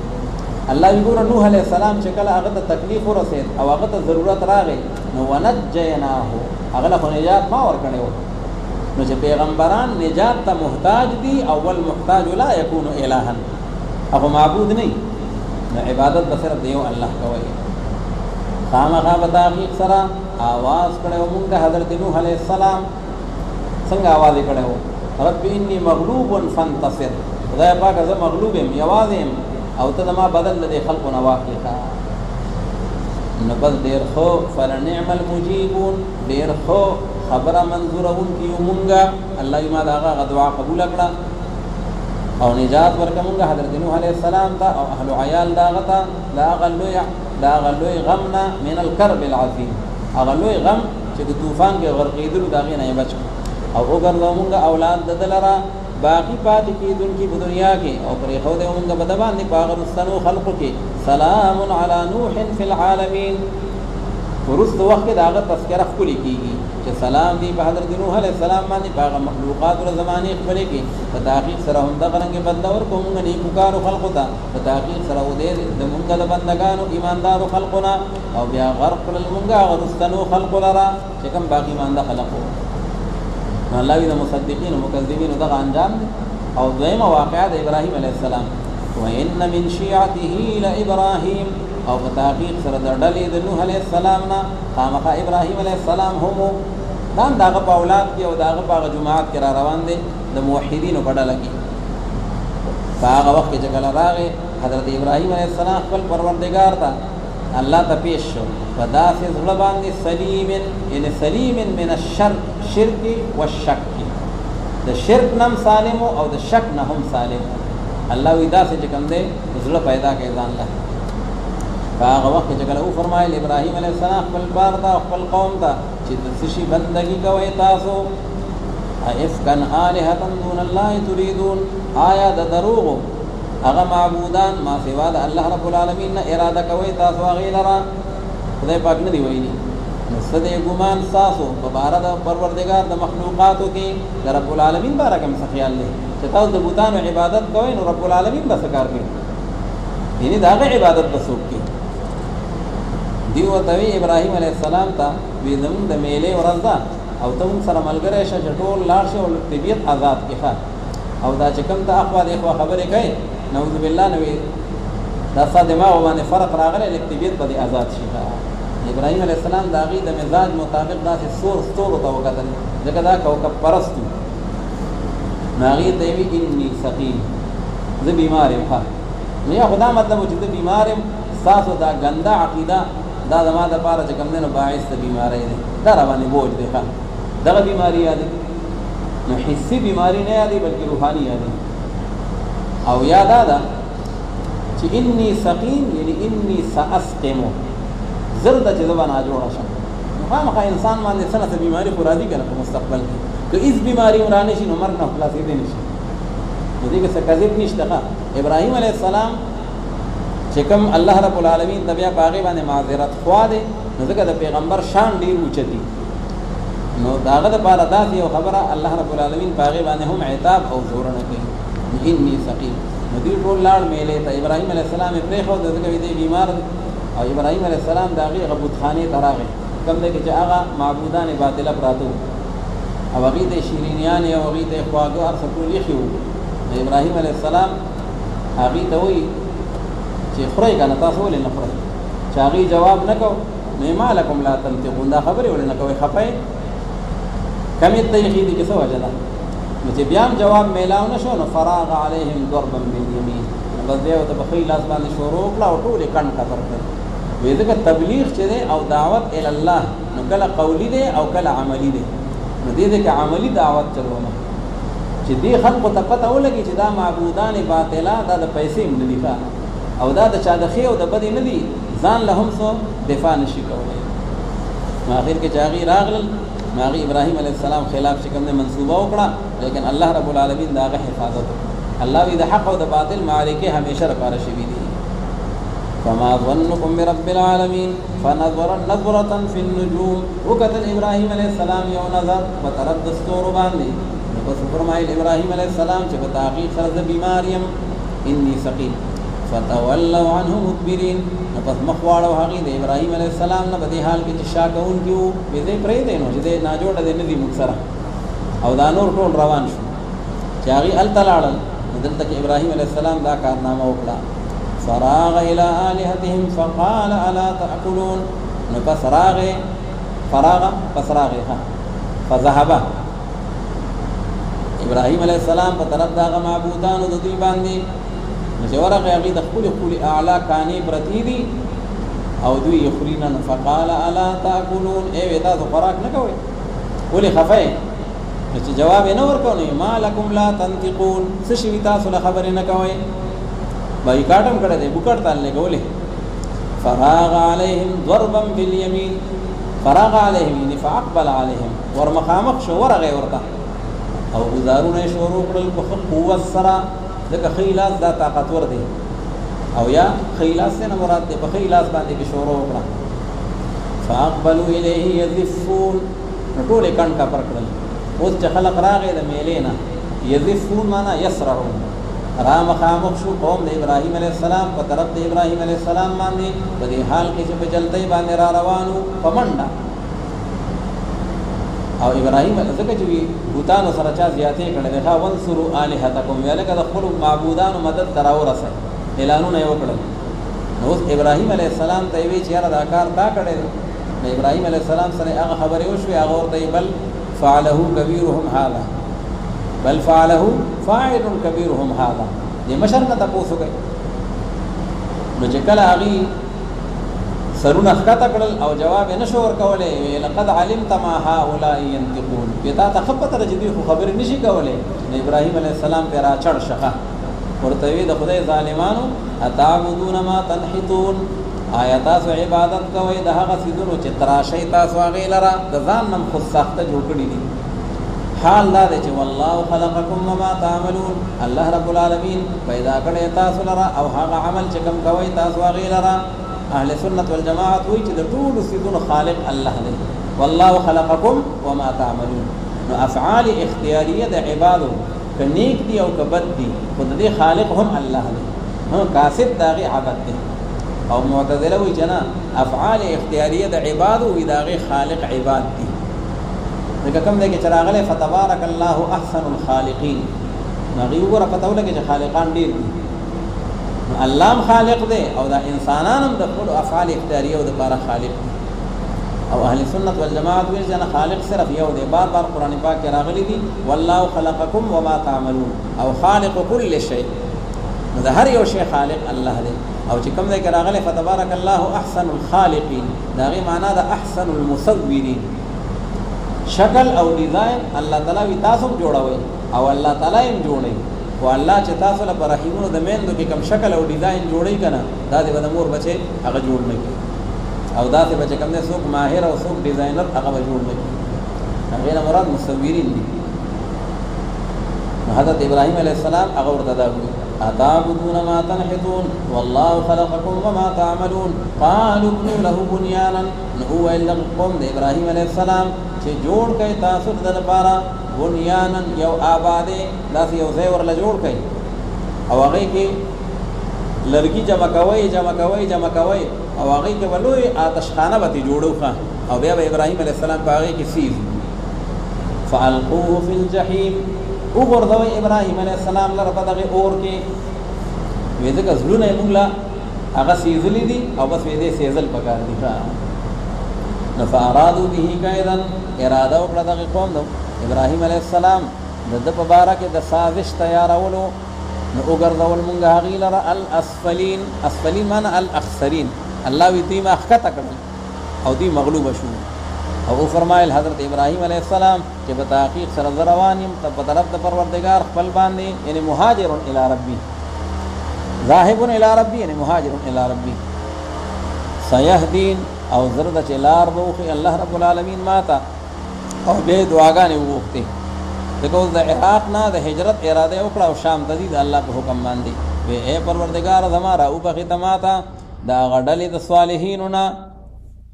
A: الله یګور نوح علیہ السلام چې کله هغه ته تکلیف ورسید او هغه ته ضرورت راغی نو ونجیناه هغه له نجات ما ور کړو نو چې پیغمبران نجات ته محتاج دي اول محتاج لا يكون الها هغه معبود نه عبادت به صرف دیو الله کوي خامخا په تحقیق سره आवाज کړو موږ حضرت نوح علیہ السلام څنګه आवाज کړو رب انی مغلوب فانتصر خدای پاک زه مغلوب یم یوازم او ته ما بدل د خلق نو واخلها نبل ډیر خو فلنعم المجيبون ډیر خو خبره منظورون کیو مونږه الله یې ما دا دعا قبول کړه او نجات ورکومږه حضرت نوح علیہ السلام ته او اهل عیال دا غتا لا غلوی غمنا من الكرب العظیم اغلوی غم چې د طوفان کې غرقېدل دا غي نه بچ او وګرځومږه اولاد د دلرا باقی پات کیدونکي په دنیا کې او پرې خو دې موږ په دبان نه پاغ مستنو خلق کې سلام علی نوح فی العالمین ورست وخت داغه تذکرہ کولی کیږي چې سلام دی په حضرت نوح علیہ السلام باندې پاغ مخلوقات او زمانه خپل کې په تحقیق سره هم دا غرنګ بدلور کومه نه پکارو خلق ته په تحقیق سره و دې د موږ د بندگانو ایماندارو خلقنا او بیا غرق للمونږه ورستنو خلق لرا چې کوم باقی ایماندار خلقو الله دې مصدقین او مکذبین دغه انجام او دویمه واقعه د ابراهیم علیه السلام وان من شيعته لابراهیم او په تحقیق سره د ډلې د نوح علیه السلام نه خامخا ابراهیم علیه السلام هم دغه په اولاد کې او دغه په جماعت کې را روان دي د موحدینو په ډله کې هغه وخت چې کله راغی حضرت ابراهیم علیه السلام خپل پروردگار ته الله ته پیش شو فداس زړبان دي سلیم من الشرك والشك د شرک نم سالم او د شک نه هم سالم الله وی داس چې کوم دې زړه پیدا کوي ځان له هغه وخت چې کله او فرمایل ابراهیم علیه السلام خپل بار ته خپل قوم ته چې د سشي بندگی کوي تاسو افکن آلهة دون الله تريدون آیا د دروغ هغه معبودان ما سوا د الله رب العالمین نه اراده کوي تاسو هغه لرا خدای پاک نه دی ویلي نو څه دی ګمان تاسو په باره د پروردګار د مخلوقاتو کې د رب العالمین باره کوم څه خیال دی چې تاسو د بوتانو عبادت کوئ نو رب العالمین به څه کار کوي یعنی د هغه عبادت به څوک کوي دی ورته وی ابراهیم علیه السلام ته وی زموږ د میلې ورځ ده او ته موږ سره ملګری شه چې ټول لاړ شي او طبیعت آزاد کړه او دا چې کوم ته اخوا د اخوا خبرې کوي نعوذ بالله نو دا ستا دماغ باندې فرق راغلی لږ طبیعت به دې آزاد شي ابراهیم علیه السلام د هغې د مزاج مطابق داسې ستورو ته وکتل ځکه دا کوکب پرست و نو هغې ته یې وي اني سقیم زه بیمار یم ښه نو یا خو دا مطلب و چې زه بیمار یم ستاسو دا ګنده عقیده دا زما دپاره چې کوم دی نو باعث د بیمارۍ دی دا راباندې بوج دی ښه دغه بیماري یادې نو حسي بیماري نه یادې بلکې روحاني یادې او یا دا ده چې انی سقیم یعنی انی ساسقمو زر ده چې زه به ناجوړه شم نو خامخا انسان باندې څه نه څه بیماري خو راځي که نه په مستقبل کې که هېڅ بیماري هم رانه شي نو مرګ نه خلاصېدی نه شي نو دې کې څه کذب نشته ښه ابراهیم علیه السلام چې کوم الله رب العالمین د بیا په هغې باندې معذرت خوا دی نو ځکه د پیغمبر شان ډېر اوچتي نو د هغه دپاره داسې یو خبره الله رب العالمین په هغې باندې هم عتاب او زورنه کوي انی سقیم نو دوی ټول لاړ میلې ته ابراهیم علیه السلام یې پرېښود ځکه دی بیمار دی او ابراهیم علیه السلام د هغې هغه بتخانې ته راغی کوم دی چې هغه معبودان باطله پراته وو او هغې ته یې شیرینیانې او هغې ته یې خواږه هر څه ټول ایښي وو نو ابراهیم علیه السلام هغې ته وایي چې خورئ که نه تاسو ولې نه خورئ چې هغې جواب نه کو نو ما لکم لا تنطقون دا خبرې ولې نه کوئ خفه یې کمیت ته یې دي چې څه وجه ده نو چې بیا هم جواب میلاو نه شو نو فراغ علیهم ضربا بالیمین بس بیا ورته په ښي لاس باندې شروع کړه او ټول یې کڼ کفر کړ وایي ځکه تبلیغ چې دی او دعوت الله نو کله قولي دی او کله عملي دی نو دې کې عملي دعوت چلونه چې دې خلقو ته پته ولګي چې دا معبودان باطله دا د پیسې هم نه دي او دا د چا د ښې او د بدې نه دي ځان له هم څه دفاع نشي کولی نو اخر کې چې هغې راغلل نو هغې ابراهیم علیه السلام خلاف چې کوم دی منصوبه وکړه لیکن الله رب العالمین د هغه حفاظت الله وی د حق او د باطل معرکې همیشه لپاره شوي دي فما ظنكم برب العالمین فنظر نظرة في النجوم وکتل ابراهیم علیه السلام یو نظر په طرف د ستورو باندې نو بس فرمایل ابراهیم علیه السلام چې په تحقیق سره زه بیمار یم انی سقیم فتولوا عنه مدبرین نو پس مخ واړو هغې د ابراهیم علیه السلام نه په دې حال کې چې شا کوونکي وو وې دی پرېږدی نو چې دی ناجوړه دی نه دي موږ سره او دا نور ټول روان شو چې هغې هلته لاړل نو دلته کې ابراهیم علیه السلام دا کارنامه وکړه فراغ الى آلهتهم فقال الا تأکلون نو پس راغې فراغه پس راغې فذهب ابراهیم علیه السلام په طرف د هغه معبودانو د دوی باندې نو چې ورغې هغې د خپلې خپلې اعلی کانې پرتې دي او دوی یې خوري نه فقال الا تأکلون ای وې تاسو خوراک نه کوئ ولې خفه یې نو چې جواب یې نه ورکړو نو ما لکم لا تنطقون څه شوي تاسو له خبرې نه کوئ بایکاټ هم کړی دی بوکټ تال نه کولې فراغ علیهم ضربا بالیمین فراغ علیهم یعنې فاقبل علیهم ورمخامخ شو ورغې ورته او ګزارونه یې شروع کړل په ښه قوت سره ځکه ښی لاس دا طاقتور دی او یا ښی لاس نه مراد دی په ښی لاس باندې کې شروع وکړه فاقبلوا الیه یزفون نو ټول یې کڼ کپر کړل اوس چې خلق راغی د میلې نه یزفون معنا یسرعون را مخامخ شو قوم د ابراهیم علیه السلام په طرف د ابراهیم علیه السلام باندې په دې حال کې چې په جلدۍ باندې را روانو په منډه او ابراهیم ځکه چې بوتانو سره چا زیاتې کړی دی ښه ونصروا آلهتکم ویل که د خپلو معبودانو مدد ته راورسئ اعلانونه یې وکړل نو اوس ابراهیم علیه السلام ته یې وی چې یاره دا کار تا کړی دی نو ابراهیم علیه السلام سره هغه خبرې وشوې هغه ورته بل فعله کبیرهم هذا بل فعله فاعل کبیرهم هذا دې مشر نه تپوس وکړئ نو چې کله هغې سرونه ښکته کړل او جواب یې نه شو ورکولی لقد علمت ما هؤلاء ينطقون بیا تا ته ښه پته ده چې دوی خو خبرې نه شي کولی نو ابراهیم علیه السلام پرې راچړ شخه ورته وی د خدای ظالمانو اتعبدون ما تنحتون آیا تاسو عبادت کوئ د هغه څیزونو چې تراشئ تاسو هغې لره د ځان نه خود ساخته جوړ کړي دي حال دا دی چې والله خلقکم وما تعملون، الله رب العالمین پیدا کړی تاسو لرا او هغه عمل چې کوم کوي تاسو هغې لرا. اهل سنت والجماعت وایي چې د ټولو څیزونو خالق الله دی. والله خلقکم وما تعملون، نو افعال اختیاریه د عبادو که نیک دی او که بد دی خو د دې خالق هم الله دی، کاسب د هغې عبد دی. او معتزله وایي چې نه، افعال اختیاریه د عبادو وي د هغې خالق عباد دی. ځکه کوم دی کې چې راغلی فتبارک الله احسن الخالقین، نو هغې وګوره پته ولګي چې خالقان ډېر دي. نو الله هم خالق دی او دا انسانان هم د خپلو افعال اختیاریو دپاره خالق دی. او اهل سنت والجماعت ویل چې خالق صرف یو دی. بار بار قرآن پاک کې راغلی دي والله خلقکم وما تعملون او خالق کل شیء، نو د هر یو شی خالق الله دی. او چې کوم دی کې راغلی فتبارک الله احسن الخالقین، د هغې معنا د احسن المصورین. شکل او ډیزاین الله تعالی وی تاسو جوړوي او الله تعالی هم جوړوي، او الله چې تاسو له رحیمونو د میندو کې کوم شکل او ډیزاین جوړوي کنه دا د مور بچي هغه جوړ نه کوي، او دا څه بچي کوم نه څوک ماهر او څوک ډیزاینر هغه جوړ نه کوي. هغه نه مراد مصورین دي. حضرت ابراهیم علیه السلام هغه ورته دا وایي اتعبدون ما تنحتون والله خلقكم وما تعملون قالوا ابنوا له بنيانا. نو ویل قوم د ابراهیم علیه السلام چې جوړ کړي تاسو د لپاره بنیانا یو آباده، داسې یو ځای ورله جوړ کړي او هغې کې لرګي جمع کوئ او هغې کې به لوی آتشخانه به ترې جوړو ښه، او بیا به ابراهیم علیه السلام په هغې کې سیز فالقوه فی الجحیم، وغورځوئ ابراهیم علیه السلام لره په دغې اور کې. وی ځکه زړونه یې مونږ له هغه سیزلي دي او بس وی دې سیزل پکار دي. نو فارادو به کیدن، اراده وکړه دغې قوم د ابراهیم علیه السلام د ده په باره کې د سازش تیارولو. نو وګرځول مونږ هغې لره الاسفلین، اسفلین معنی الاخسرین، الله وی دوی ما ښکته کړل او دوی مغلوبه شو. او فرمایل حضرت ابراهیم علیه السلام چې په تحقیق سره زه روان یم په طرف د پروردګار خپل باندې، یعنی مهاجر الی ربی، ذاهب الی ربی یعنی مهاجر الی ربی. سیهدین او زرد چې لار به وښي الله رب العالمین ماته، او بیا دعاګانې وغوښتې. ځکه اوس د عراق نه د هجرت اراده وکړه او شام ته ځي د الله په حکم باندې. وی ای پروردګاره زما راوبخې ته ماته د هغه ډلې د صالحینو نه،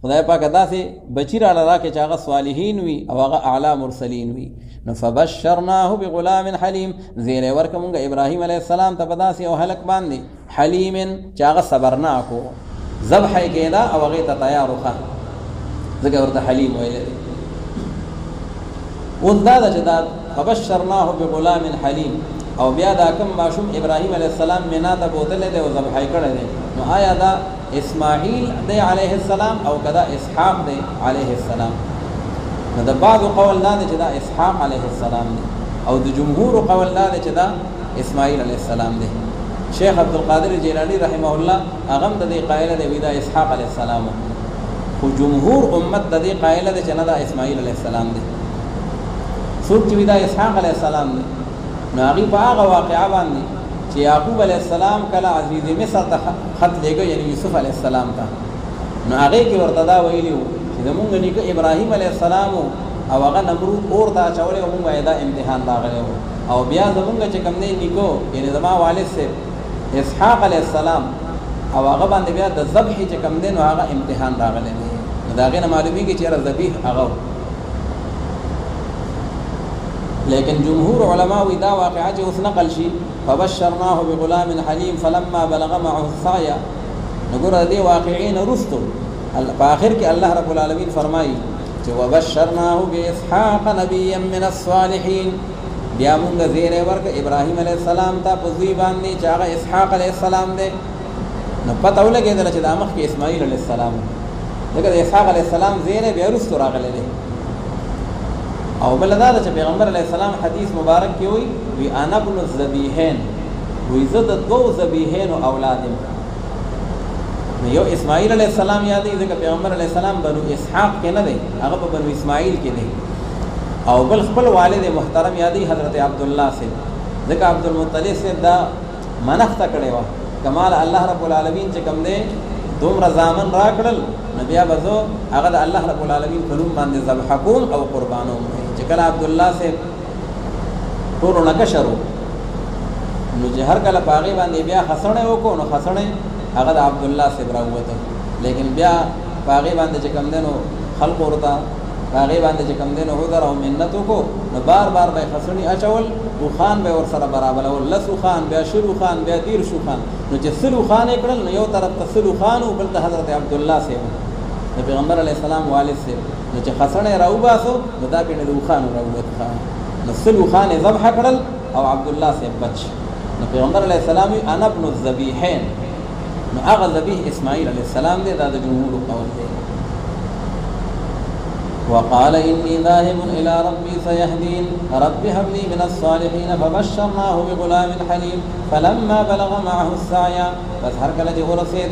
A: خدای پاک داسې بچی راله راکړې چې هغه صالحین وي او هغه اعلی مرسلین وي. نو فبشرناه بغلام حلیم، زیری ورکړه مونږ ابراهیم علیه السلام ته په داسې یو هلک باندې حلیم چې هغه صبرناک و، ذبح یې کېده او هغې ته تیار وښه، ځکه ورته حلیم ویلی دی. اوس دا ده چې دا فبشرناه بغلام حلیم، او بیا دا کوم ماشوم ابراهیم علیه السلام مینا ته بوتلی دی او ذبح یې کړی دی، نو آیا دا اسماعیل دی علیه السلام او کدا اسحاق دی علیه السلام؟ نو د بعضو قول دا دی چې دا اسحاق علیه السلام دی، او د جمهور قول دا دی چې دا اسماعیل علیه السلام دی. شیخ عبدالقادر جیلانی رحمه الله هغه هم د دې قایله دی دا اسحاق علیه السلام، خو جمهور امت د دې قایله دی چې نه دا اسماعیل علیه السلام دی. څوک چې دا اسحاق علیه السلام دی، نو هغې په هغه واقعه باندې چې یعقوب علیه السلام کله عزیز مصر ته خط لیږه یعنی یوسف علیه السلام ته، نو هغې کې ورته دا ویلي وو چې زمونږ نیکه ابراهیم علیه السلام او هغه نمرود اور ته اچولی او مونږ دا امتحان راغلی و، او بیا زمونږ چې کوم دی نیکو یعنی زما والد صاحب اسحاق علیه السلام او هغه باندې بیا د ذبحې چې کوم دی نو هغه امتحان راغلی دی. نو د هغې نه معلومېږي چې یاره ذبیح هغه و. لیکن جمهور علماء وی دا واقعه چې اوس نقل شي فبشرناه بغلام حلیم فلما بلغ معه السعی، نو ګوره د دې واقعې نه وروستو په آخر کې الله رب العالمین فرمایي چې وبشرناه باسحاق نبیا من الصالحین، بیا مونږ زیری ورکړه ابراهیم علیه السلام ته په زوی باندې چې هغه اسحاق علیه السلام دی. نو پته ولګېدله چې دا مخکې اسماعیل علیه السلام، ځکه د اسحاق علیه السلام زیری بیا وروستو راغلی دی. او بل دا چې پیغمبر علیه السلام حدیث مبارک کې وی انا ابن الذبیحین، وی زه د دوو ذبیحینو اولاد یم. یو اسماعیل علیه السلام یادوي ځکه پیغمبر علیه السلام بنو اسحاق کې نه دی، هغه په بنو اسماعیل کې دی. او بل خپل والد محترم یادوي حضرت عبدالله صاحب، ځکه عبدالمطلب صاحب دا منښته کړې وه کمال الله رب العالمین چې کوم دی دومره زامن را کړل، نو بیا به زه هغه د الله رب العالمین په نوم باندې ذبحه کوم او قربانوم. چې کله عبدالله صاحب ټولو نه کشرو نو چې هر کله په هغې باندې بیا خسڼې وکړو نو خسڼې هغه د عبدالله صاحب راووته لیکن بیا په هغې باندې چې کوم دی نو خلقو ورته په هغې باندې چې کوم دی نو عذر او منت وکړو نو بار بار به یې خسڼې اچول اوښان به یې ورسره برابرول 10 اوښان بیا 20 اوښان بیا 30 اوښان نو چې 100 اوښان یې کړل نو یو طرف ته 100 اوښان و بل ته حضرت عبدالله صاحب د پیغمبر علیه السلام والد صاحب نو چې خسڼې راوباسو نو دا پېنې د اوښانو راووت نو 100 اوښان یې ذبح کړل او عبدالله صاحب بچ نو پیغمبر علیه السلام وی انا ابن الذبیحین نو هغه ذبیح اسماعیل علیه السلام دی دا د جمهور قول دی وقال إني ذاهب إلى ربي سيهدين رب هب لي من الصالحين فبشرناه بغلام حليم فلما بلغ معه السعي بس هر کله چې ورسید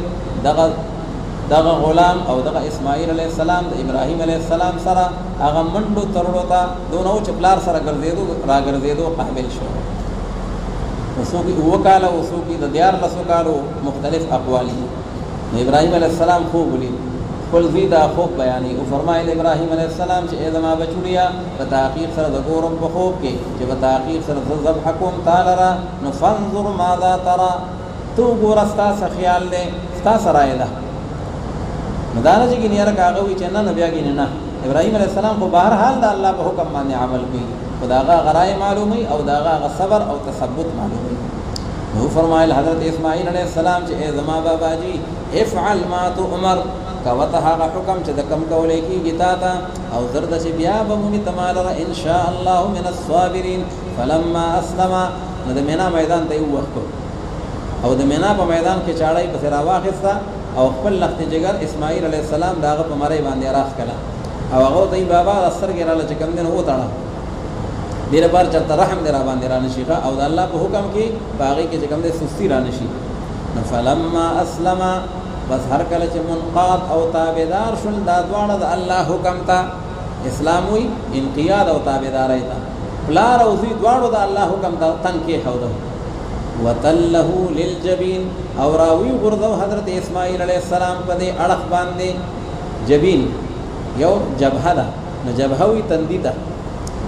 A: دغه غلام او دغه اسماعیل علیه السلام د ابراهیم علیه السلام سره هغه منډو ترړو ته دونه چې پلار سره راګرځېدو قابل شو وسوکی وکاله وسوکی د 14 کالو مختلف اقوال نو ابراهیم علیه السلام خوب ولید خپل زوی دا خوب بیانې او فرمایل ابراهیم علیه السلام چې ای زما بچوړیا په تحقیق سره د ګورم په خوب کې چې په تحقیق سره ذبح کوم تعالی را نو فانظر ماذا ترى تو ګور ستاسو خیال دې ستاسو رائے ده نو دا نه چې ګنیره کاغه وي چې نه بیا ګینه نه ابراهیم علیه السلام په بهر حال د الله په حکم باندې عمل کوي خداغه غرای معلومي او داغه صبر او تثبت معلومي نو فرمایل حضرت اسماعیل علیه السلام چې ای زما بابا جی افعل ما تؤمر کوته هغه حکم چې د کم کولې کېږي تا ته او زرد چې بیا به مومي تمال را ان شاء الله من الصابرین فلما اسلم نو د مینا میدان ته یو وخت او د مینا په میدان کې چاړی په سر واخسته او خپل لخت جګر اسماعیل علیه السلام داغه په مړی باندې راخ کړه او هغه ته بابا اثر کې را لچ کم دین و تاړه دیر بار چرته رحم در باندې را نشيخه او د الله په حکم کې باغی کې چې کوم دې سستی را نشي نو فلما اسلم بس هر کله چې منقاد او تابعدار شول دا دواړه د الله حکم ته اسلام وی انقیاد او تابعداري ته پلار او زوی دواړو د الله حکم ته تن کې هوده وتله للجبین او راوی غردو حضرت اسماعیل علیہ السلام په دې اړه باندې جبین یو جبهه ده نو جبهه وی تندیته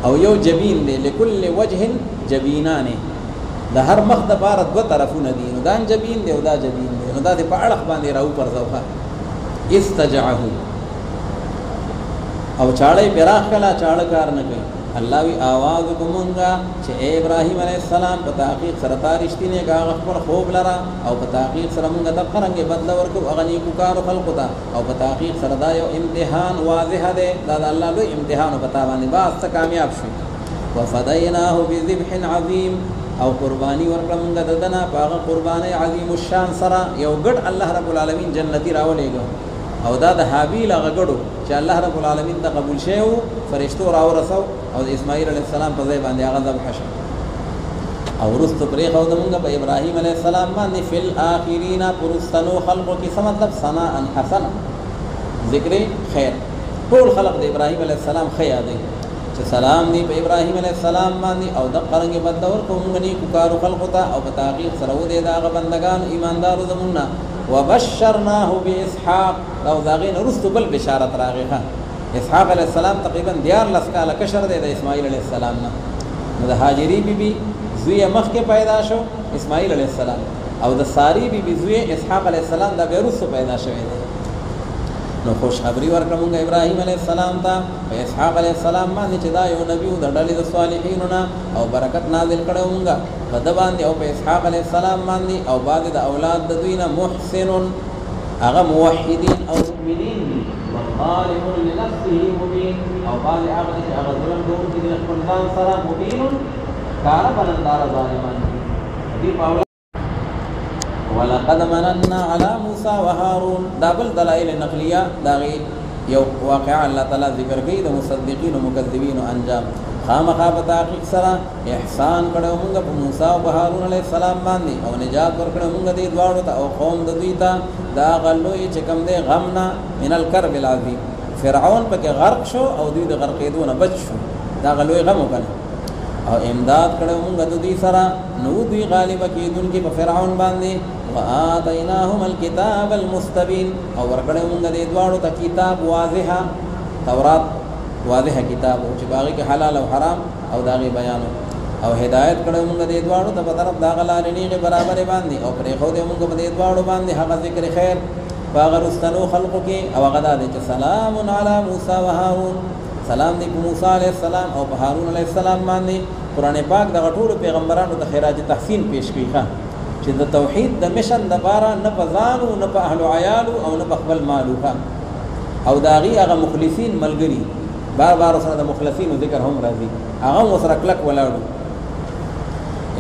A: او یو جبین دی لكل وجه جبینان د هر مخ د بار دو طرفونه دي نو دا جبین دی او دا جبین دی نو دا د په اړه باندې راو پر ځوخه استجعه او چاړې پراخ کلا چاړ کار نه کوي الله وی आवाज کومنګا چې ابراهیم علیه السلام په تحقیق سره تاریشتینه کا خپل خوب لرا او په تحقیق سره موږ د قرنګ بدل ورکو اغنی کو کار خلق تا او په تحقیق سره دا یو امتحان واضح ده دا الله لوی امتحان او پتا باندې باز ته کامیاب شي وفدیناه بذبح عظیم او قربانی ورکړه موږ ددنه باغ قربانی عظیم الشان سره یو ګډ الله رب العالمین جنتی راولېګو او دا د حابیل هغه ګډو چې الله رب العالمین ته قبول شیو فرشتو راو رسو او د اسماعیل علیه السلام په ځای باندې هغه ذبح شو او رست پرې خو د موږ په ابراهیم علیه السلام باندې فل اخرین پرستنو خلق کی څه مطلب ثنا ان حسن ذکر خیر ټول خلق د ابراهیم علیه السلام خیا دی چې سلام دی په ابراهیم علیه السلام باندې او د قرنګ بدور کوم غنی کو کارو خلق ته او په تحقیق سره و دې دا بندگان ایماندارو زمونږ وبشرناه باسحاق او داغین رست بل بشارت راغه اسحاق علیہ السلام تقریبا 14 کاله کشر دی د اسماعیل علیہ السلام نه نو د هاجری بیبي زوی مخ کې پیدا شو اسماعیل علیہ السلام او د ساری بیبي زوی اسحاق علیہ السلام د بیرس پیدا شوی دی نو خوش خبری ورکړم ابراهیم علیہ السلام ته اسحاق علیہ السلام باندې چې دا یو نبی د ډلې د صالحینو نه او برکت نازل کړو موږ په د باندې او په اسحاق علیہ السلام باندې او بعد د اولاد د دوی نه محسن هغه موحدین او مؤمنین وظالم لنفسه مبین او بعد هغه چې هغه ظلم کوي چې خپل ځان سره مبین کار بلندار ظالمان دي په ولقد مننا على موسى وهارون دابل دلائل نقلیه داغي یو واقعا الله تعالی ذکر کوي د مصدقین او مکذبین انجام خامخا په تحقیق سره احسان کړو موږ په موسی او هارون علیه السلام باندې او نجات ورکړو موږ دې دواړو ته او قوم د دوی ته دا غلوی چې کوم دې غمنا من الكرب العظیم فرعون پکې غرق شو او دوی د غرقېدو نه بچ شو دا غلوی غم وکړ او امداد کړو موږ د دوی سره نو دوی غالب کېدونکي په فرعون باندې وآتیناهم الكتاب المستبین او ورکړو موږ دې دواړو ته کتاب واضحه تورات واضح کتاب چې باغی کې حلال او حرام او داغي بیان او هدایت کړو موږ دې دواړو ته په طرف دا غلارې نیغه برابر باندې او پرې خو دې موږ په دې دواړو باندې هغه ذکر خیر باغرستنو خلقو کې او غدا دې چې سلام علی موسی و هارون سلام دې موسی علیہ السلام او هارون علیہ السلام باندې قران پاک د غټولو پیغمبرانو ته خراج تحسین پیش کړي ښه چې د توحید د مشن د بارا نه پزانو نه په اهل عیال او نه په خپل مالوها او داغي هغه مخلصین ملګری بار بار سره د مخلصین ذکر هم راځي هغه سره کلک ولاړو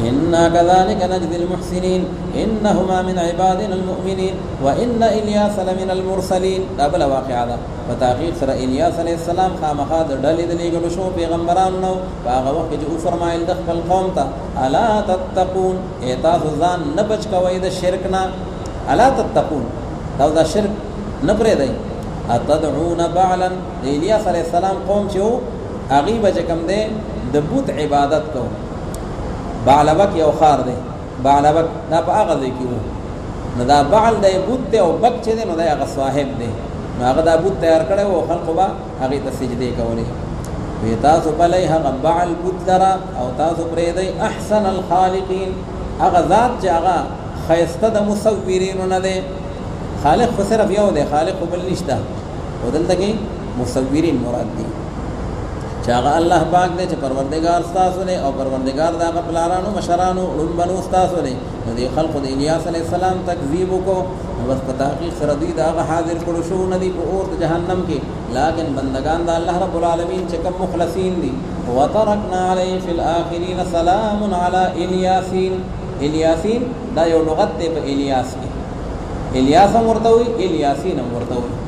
A: إنا كذلك نجزي المحسنين إنهما من عبادنا المؤمنين وإن إلياس لمن المرسلين قبل واقع هذا فتحقیق سره الیاس علیہ السلام خامخا د ډلې د لېږلو شو پیغمبرانو نو په هغه وخت کې چې فرمایل د خپل قوم ته الا تتقون تاسو ځان نه بچ کوئ د شرک نه الا تتقون دا شرک نه پرېږدئ اتدعون بعلا د الیاس علیہ السلام قوم چې و هغوی به چې کوم دی د بوت عبادت کو بعلبک یو خار دی بعلبک دا په هغه ځای کې و نو دا بعل دی بوت دی او بک چې دی نو دا هغه صاحب دی نو هغه دا بوت تیار کړی و خلقو به هغې ته سجدې کولې وی تاسو بلی هغه بعل بوت لره او تاسو پرېږدئ احسن الخالقین هغه ذات چې هغه ښایسته د مصورینو نه دی خالق خو صرف یو دی خالق خو بل نشته او دلته کې مصورین مراد دي چې هغه الله پاک دی چې پروردګار ستاسو دی او پروردګار د هغه پلارانو مشرانو ړومبنو ستاسو دی نو دې خلقو د الیاس علیه السلام تکذیب وکړو نو بس په تحقیق سره دوی د هغه حاضر کړو شو نه دي په اور د جهنم کې لیکن بندگان د الله رب العالمین چې کوم مخلصین دي وترکنا علیه فی الاخرین سلام علی الیاسین الیاسین دا یو لغت دی په الیاس کې الیاس هم ورته وي الیاسین هم ورته وي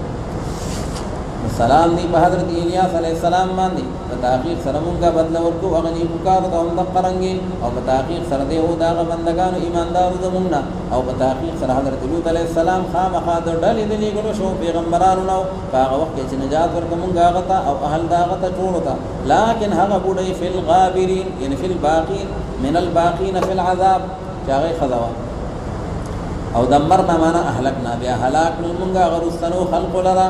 A: سلام دی په حضرت الیاس علیہ السلام باندې په تحقیق سره مونږه بدل ورکو هغه نیکو کار ته هم دقه رنګې او په تحقیق سره دی او د هغه بندګانو ایماندارو زمونږ نه او په تحقیق سره حضرت لوط علیہ السلام خامخا د ډلې د لېږلو شو پیغمبرانو نه په هغه وخت کې چې نجات ورکړه مونږ هغه ته او اهل د هغه ته ټولو ته لیکن هغه بوډۍ فی الغابرین یعنې فی الباقین من الباقین فی العذاب چې هغې ښځه وه او دمرنا معنا اهلکنا بیا هلاک کړل مونږ هغه رستنو خلقو لره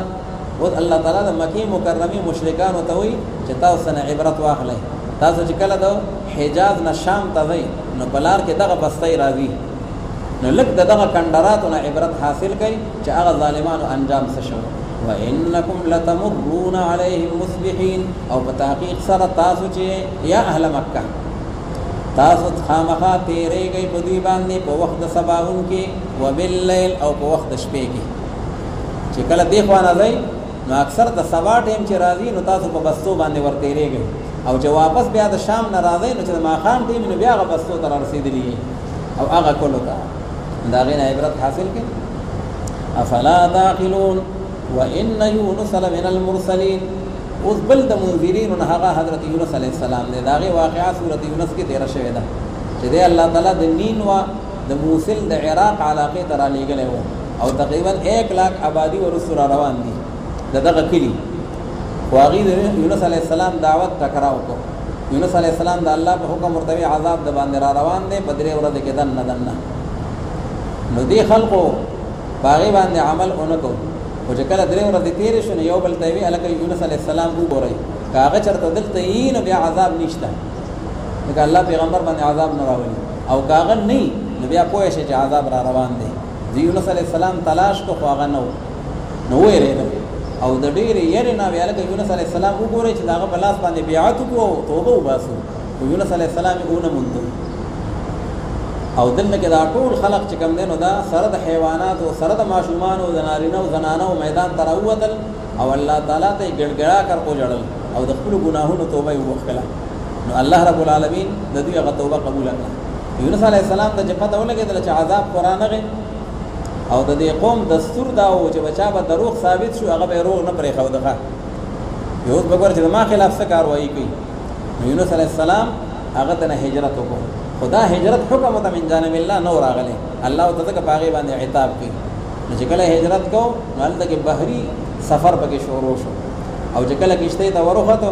A: اوس الله تعالی د مکی مکرمه مشرکان ته وی چې تاسو نه عبرت واخلئ تاسو چې کله د حجاز نه شام ته ځئ نو بلار کې دغه بستۍ راځي نو لږ دغه کندراتو نه عبرت حاصل کړئ چې هغه ظالمانو انجام څه شو وانکم لتمرون علیهم مصبحین او په تحقیق سره تاسو چې یا اهل مکه تاسو خامخا تیریږئ په دوی باندې په وخت د سباحون کې وباللیل او په وخت د شپې کې چې کله دې خوا نه ځئ نو اکثر د سبا ټیم چې راځي نو تاسو په بستو باندې ورتېرېږئ او چې واپس بیا د شام نه راځئ نو چې د ماښام ټیم نو بیا هغه بستو ته رارسېدلي او هغه کلو ته د هغې نه عبرت حاصل کړي افلا تعقلون وان یونس لمن المرسلین اوس بل د منذرینو نه هغه حضرت یونس علیه السلام دی د هغې واقعه صورت یونس کې تېره شوې ده چې دی الله تعالی د نینوه د موصل د عراق علاقې ته رالېږلی و او تقریبا 1 لاک آبادی ورسره را روان دي دغه کلی خو هغې د یونس علیه السلام دعوت ټکراو کړو یونس علیه السلام د الله په حکم ورته عذاب د باندې را روان دی په 3 ورځې کې دننه دننه نو دې خلقو په هغې باندې عمل ونه کړو خو چې کله 3 ورځې تېرې شو نو یو بل ته یې وي هلکه یونس علیه السلام وګورئ که هغه چېرته دلته یي نو بیا عذاب نشته ځکه الله پیغمبر باندې عذاب نه راولي او که هغه نه وي نو بیا پوه شئ چې عذاب را روان دی د یونس علیه السلام تلاش کو خو هغه نه و نو ویرېدل او د ډېرې یېرې نه بیا لکه یونس علیه السلام وګورئ چې د هغه په لاس باندې بیعت وکړو او توبه وباسو خو یونس علیه السلام یې ونه موندو او دلته کې دا ټول خلق چې کوم دی نو دا سره د حیواناتو سره د ماشومانو د نارینه او زنانه او میدان ته راووتل او الله تعالی ته یې ګړګړا کر وژړل او د خپلو ګناهونو توبه یې وبخښله نو الله رب العالمین د دوی هغه توبه قبوله کړه یونس علیه السلام ته چې پته ولګېدله چې عذاب خو رانغی او د دې قوم دستور دا و چې بچا به دروغ ثابت شو هغه به یې روغ نه پرېښوده ښه یو اوس به ګوره چې د ما خلاف څه کاروایي کوي نو یونس علیه السلام هغه ته نه هجرت وکړو خو دا هجرت حکم ته من جانب الله نه راغلی الله ورته ځکه په هغې باندې عتاب کوي نو چې کله هجرت کوو نو هلته کې بحري سفر پکې شروع شو او چې کله کښتۍ ته وروختو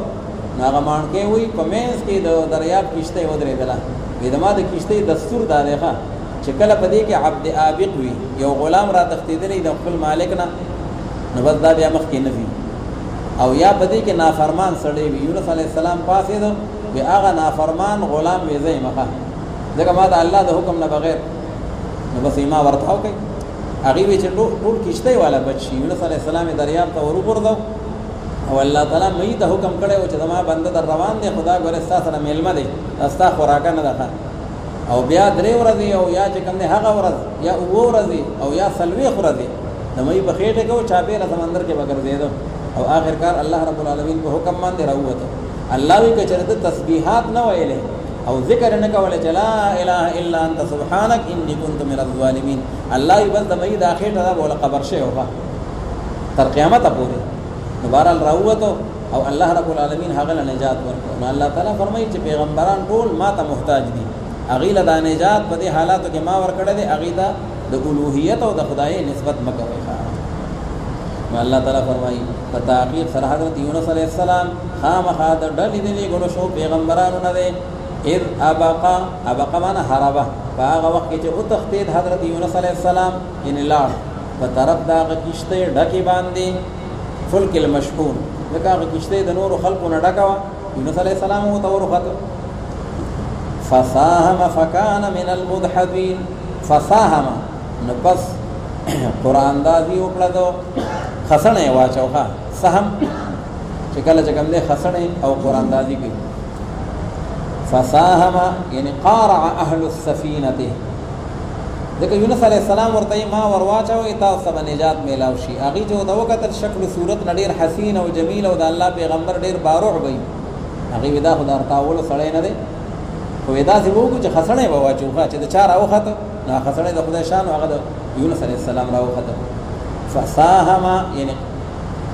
A: نو هغه ماڼکې وایي په منځ کې د دریاب کښتۍ ودرېدله وایي د ما د کښتۍ دستور دا دی ښه چې کله په دې کې عبد عابق وي یو غلام را تښتېدلی د خپل مالک نه نو بس دا بیا مخکې نه ځي او یا په دې کې نافرمان سړی وي یونس علیه السلام پاڅېدو وی هغه نافرمان غلام وی زې مخه ځکه ما د الله د حکم نه بغیر نو بس ما ورتاو کوي هغه وی چې ټول کشته والا بچي یونس علی السلام دریاب ته ورغورځو او الله تعالی مې ته حکم کړو چې ما بنده در روان دي خدا ګوره سره ملما دي استا خوراکه نه ده او بیا درې ورځې او یا چې کوم نه هغه ورځ یا او ورځې او یا سلوي ورځې د مې په خېټه کې او چاپېره سمندر کې بغیر زیدو او آخرکار الله رب العالمین په حکم باندې راووته الله وی کچرته تسبیحات نه ویلې او ذکر نه کوله چې لا اله الا انت سبحانك اني كنت من الظالمين الله یې بس د مې د اخېټه دا بوله قبر شه او تر قیامت پورې دوباره راووته او الله رب العالمین هغه له نجات ورکړ نو الله تعالی فرمایي چې پیغمبران ټول ما ته محتاج دي هغه له د نجات په دې حالاتو کې ما ورکړه دي هغه ته د الوهیت او د خدای نسبت مکوي نو الله تعالی فرمایي په تحقیق سره حضرت یونس علیه السلام خامخا د ډلې دې ګونو شو پیغمبرانو نه دي اذ ابقا معنا هربا هغه وخت کې چې او تختید حضرت یونس علیه السلام ان لاړ په طرف دا کشته ډکی باندې فلک المشحون لکه کشته د نور خلقو نه ډکوا یونس علیه السلام او تور خطو فساهم فكان من المدحضين فساهم نبس قران دازي وکړه خسنه واچوخه سهم چې کله چې کوم دې خسنه او قران دازي کوي فساهم یعنی قارع اهل السفينه ځکه یونس علیه السلام ورته ما ورواچو تاسو به نجات میلاو شي هغه چې د وخت شکل صورت نډیر حسین او جمیل او د الله پیغمبر ډیر باروع وي هغه ودا خدای تاول سړی نه دی خو ودا چې وګو چې خسنه به واچوخه چې د چار او خطه نه خسنه د خدای شان هغه د یونس علیه السلام راو خطه فساهم یعنی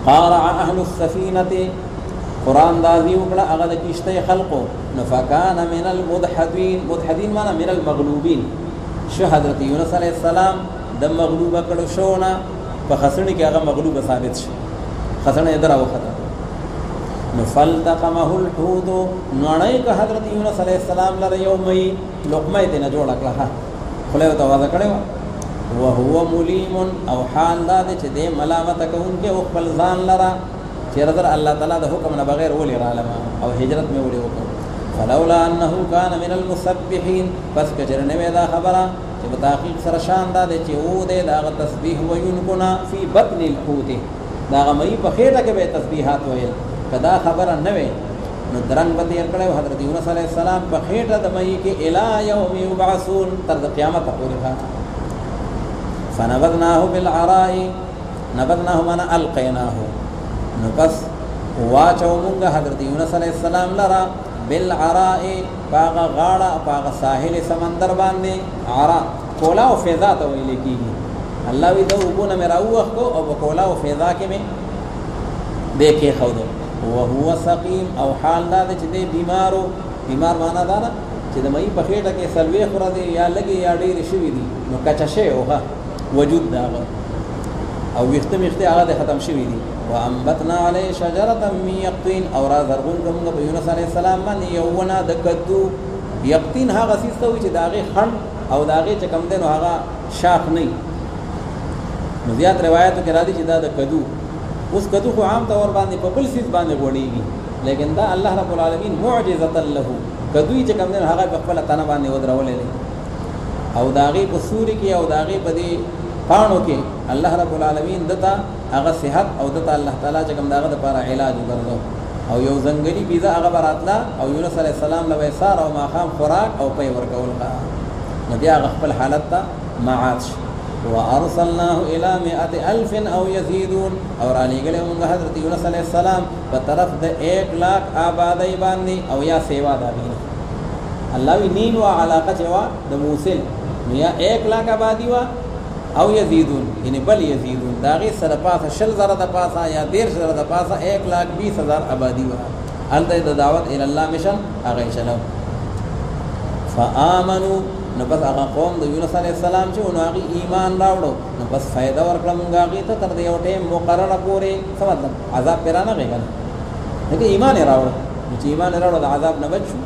A: قارع اهل السفينه قران دازي وکړه هغه د کشته خلقو نفکان من المدحدين مدحدين معنا من المغلوبين شو حضرت یونس علیه السلام د مغلوبه کړه شونه په خسنه کې هغه مغلوبه ثابت شي خسنه درا وخته نفلتقمه الحوت نړۍ که حضرت یونس علیه السلام لره یومي لقمه دې نه جوړ کړه خله ته واده کړو وهو مليم او حال دا چې دې ملامت کوونکې او خپل ځان لره چې رضا الله تعالی د حکم نه بغیر ولې را لما او هجرت مې ولې وکړ فلولا انه كان من المسبحين بس کچره نه دا خبره چې په تحقیق سره شان دا چې او دې دا تسبیح وینکنا فی بطن الحوت دا مې په خېټه کې به تسبیحات ویل کدا خبره نه وي نو درنګ به تیر کړو حضرت یونس علیه السلام په خېټه د مې کې الی یوم یبعثون تر قیامت پورې فنبذناه بالعراء نبذناه من القيناه نو بس واچو مونږ حضرت یونس علیه السلام لرا بالعراء باغ غاړه باغ ساحل سمندر باندې عراء کولا او فضا ته ویل کیږي الله وی دو وګونه مې راوخ کو او کولا او فضا کې مې دیکھے خو دو وهو سقيم او حال دا چې دې بیمار معنا دا چې د مې په خېټه کې سلوي خورا دي یا لګي یا ډېر شوی دي نو کچا شی اوه وجود دا او وختم هغه ختم شوی دي وانبتنا عليه شجره من يقطين او را زرغون کوم په یونس علیه السلام باندې یوونه د کدو یقطین هغه سیستو چې داغه خن او داغه چې کم دنو هغه شاخ نه نو زیات روایتو کې را دي چې دا د کدو اوس کدو خو عام طور باندې په بل سیس باندې وړيږي لیکن دا الله رب العالمین معجزه له کدو چې کم دنو هغه په خپل تنه باندې ودرولې او داغه په سوري کې او داغه په دې پانو کې الله رب العالمین دتا هغه صحت او دتا الله تعالی چې کوم داغه لپاره علاج وکړو او یو زنګلی بيزا هغه براتلا او یونس علی السلام له وسار او ماقام خوراک او پي ورکول نو بیا خپل حالت ته معاش وارسلناه الى 100,000 او يزيدون اور علی گله موږ حضرت یونس علی السلام په طرف د 100,000 آبادی باندې او یا سیوا داوی الله وی نین وا علاقه جوا د موصل یا 100,000 آبادی وا او یزیدون یعنی بل یزیدون داغه سره پاسه شل زره د پاسه یا 1.5 زره د پاسه 1,20,000 آبادی و الته د دعوت ال الله مشن هغه چلو فآمنوا نو بس هغه قوم د یونس علی السلام چې نو هغه ایمان راوړو نو بس فائدہ ورکړه مونږ هغه ته تر دې یو ټیم مقرره پورې څه مطلب عذاب پیرانه غیګل دغه ایمان راوړو چې ایمان راوړو د عذاب نه بچو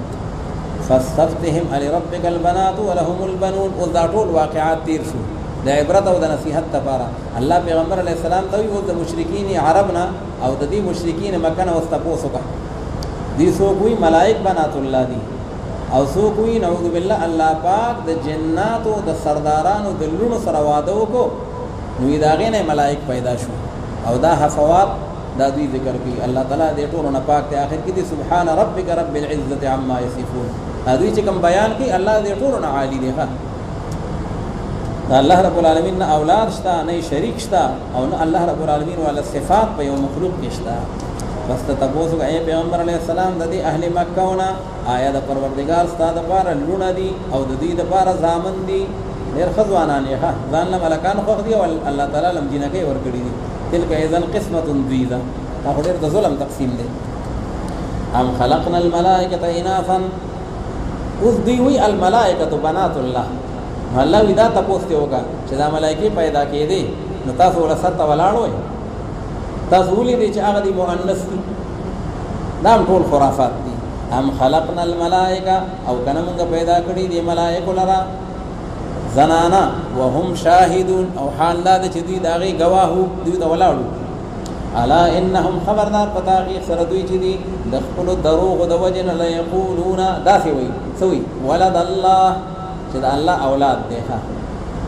A: فاستفتهم لربك البنات ولهم البنون او دا ټول واقعات تیر شو د عبرت او د نصیحت لپاره الله پیغمبر علی السلام ته یو د مشرکین عربنا او د دې مشرکین مکه نه واستپوسو کا دی سو کوئی ملائک بنات الله دی او سو کوئی نعوذ بالله الله پاک د جناتو د سردارانو د لونو سره واده وکړو نو دا غي نه ملائک پیدا شو او دا حفوات دا دوی ذکر کی الله تعالی دې ټولو نه پاک ته اخر کې دي سبحان ربک رب العزه عما یصفون دوی چې کوم بیان کی الله دې ټولو نه عالی دی ها الله رب العالمین نه اولاد شتا نه شریک شتا او نه الله رب العالمین والا صفات په یو مخلوق کې شتا بس ته تاسو اے پیغمبر علیہ السلام د دې اهل مکه ونه آیا د پروردگار ستاسو لپاره لونه دي او د دې لپاره زامن دي ډېر خزوانان یې ها ځان له ملکان خو دي او الله تعالی لم جنکه ور کړی دي تلک اذن قسمه ضیزه دا خو ډېر د ظلم تقسیم دی ام خلقنا الملائکه اناثا اوس دی وی الملائکه بنات الله الله ودا تاسو ته وکړه چې دا ملائکه پیدا کړي نو تاسو ول سره ولاړوي تاسو ولې دي چې هغه دي مؤنث دي دا ټول خرافات دي ام خلقنا الملائکه او کنه موږ پیدا کړی دي ملائکه لرا زنانا وهم شاهدون او حال دا چې دوی داغي گواهو دوی دا ولاړو الا انهم خبردار پتاغي سره دوی چې دي د خپل دروغ د وجن لا یقولون داسي وي سوي ولد الله چې دا الله اولاد دی ها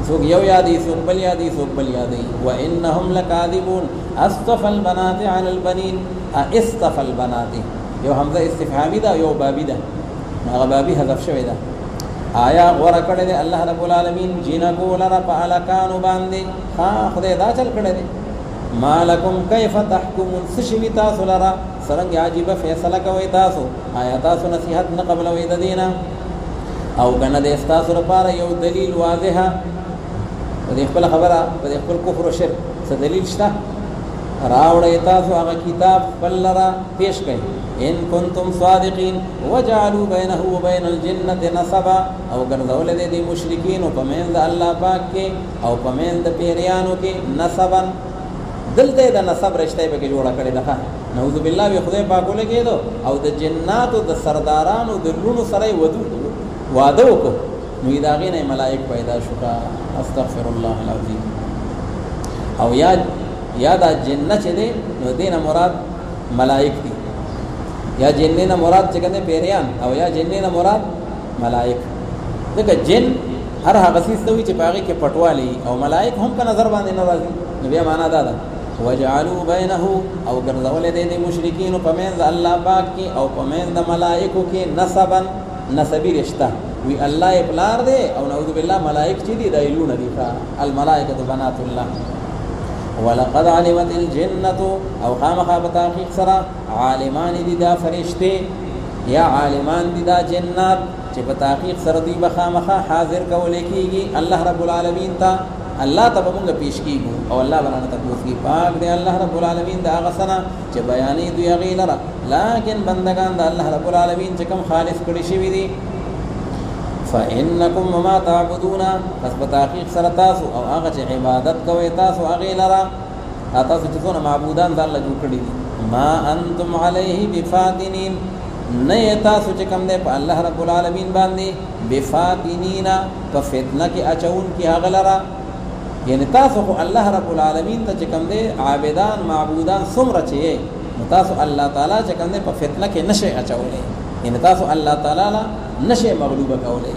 A: سوق یو یادی سوق بل یادی سوق بل یادی وانهم لکاذبون اصطفى البنات عن البنين اصطفى البنات یو حمزه استفهامی دا یو بابی دا هغه بابی حذف شوی دا آیا غور کړه دې الله رب العالمین جنا کو لرا پالکانو باندې ها خدای دا چل کړه دې مالکم کیف تحکمون سشوی تاسو لرا سرنګ عجیب فیصله کوي تاسو آیا تاسو نصیحت نه قبل وې د دینه او کنه د تاسو لپاره یو دلیل واضحه دې خپل خبره دې خپل کفر او شرک څه دلیل شته راوړی تاسو هغه کتاب بلرا پیش کړئ ان کنتم صادقین وجعلوا بينه وبين الجنه نسبا او ګرځول دي مشرکین او پمند الله پاک کې او پمند پیریانو کې نسبا دلته د نسب رشتہ به جوړه کړی ده نعوذ بالله به خدای پاک له کېدو او د جناتو د سردارانو د لونو سره واده وکړو نو دا غي نه ملائک پیدا شو کا استغفر الله العظیم او یا دا جنہ چې دي نو دینه مراد ملائک دي یا جنینه مراد چې کنه پیریان او یا جنینه مراد ملائک دغه جن هر هغه څه ستوي چې پاغي کې پټوالي او ملائک هم په نظر باندې ناراضي نو بیا معنا دا ده وجعلوا بينه او ګرځول دي مشرکین په مین الله پاک کې او په مین د ملائکو کې نسبا نسبی رشتہ وی الله ابلار دے او نعوذ بالله ملائک چې دي دایلون دي الملائکه بنات الله ولقد علمت الجنه او خامخا بتحقیق سرا عالمان دي دا فرشته یا عالمان دي دا جنات چې بتحقیق سره دي بخامخا حاضر کول کیږي الله رب العالمین ته الله ته موږ پیش کیږو او الله باندې تاسو کی پاک دی الله رب العالمین دا غسنا چې بیانې دوی غیلره لیکن بندگان دا الله رب العالمین چې کوم خالص کړي شي دي فانکم وما تعبدون پس بتحقیق سره تاسو او هغه چې عبادت کوي تاسو هغه لرا تاسو چې څونه معبودان د الله جوړ کړی دي ما انتم علیه بفاتنین نه تاسو چې کوم دی په الله رب العالمین باندې بفاتنین په فتنه کې اچون کې هغه لرا یعنی تاسو خو الله رب العالمین ته چې کوم دی عابدان معبودان څومره چې تاسو الله تعالی چې کوم دی په فتنه کې نشي اچولې یعنی تاسو الله تعالی نشي مغلوب کولای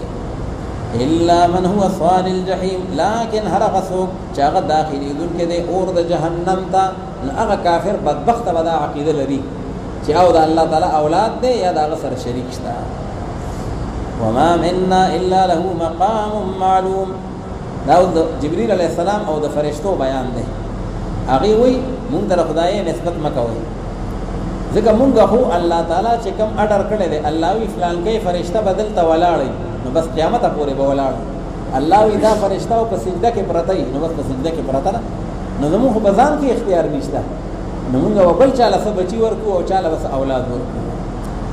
A: الا من هو صال الجحيم لكن هر غسوک چې هغه داخلي دن کې دی اور د جهنم ته هغه کافر بدبخت ودا عقیده لري چې او د الله تعالی اولاد دی یا د هغه سره شریک شته وما منا الا له مقام معلوم دا جبريل عليه السلام او د فرشتو بیان دی هغه وی مونږ د خدای نسبت مکوئ ځکه مونږ هو الله تعالی چې کوم اډر کړی دی الله وی فلان کې فرشتہ بدل ته ولاړی نو بس قیامت پورې به ولاړ الله وی دا فرشتہ او په سجده کې پرته نو بس په سجده کې پرته نو زموږ په ځان کې اختیار نشته نو مونږ وبل چاله څه بچي ورکو او چاله بس اولاد ورکو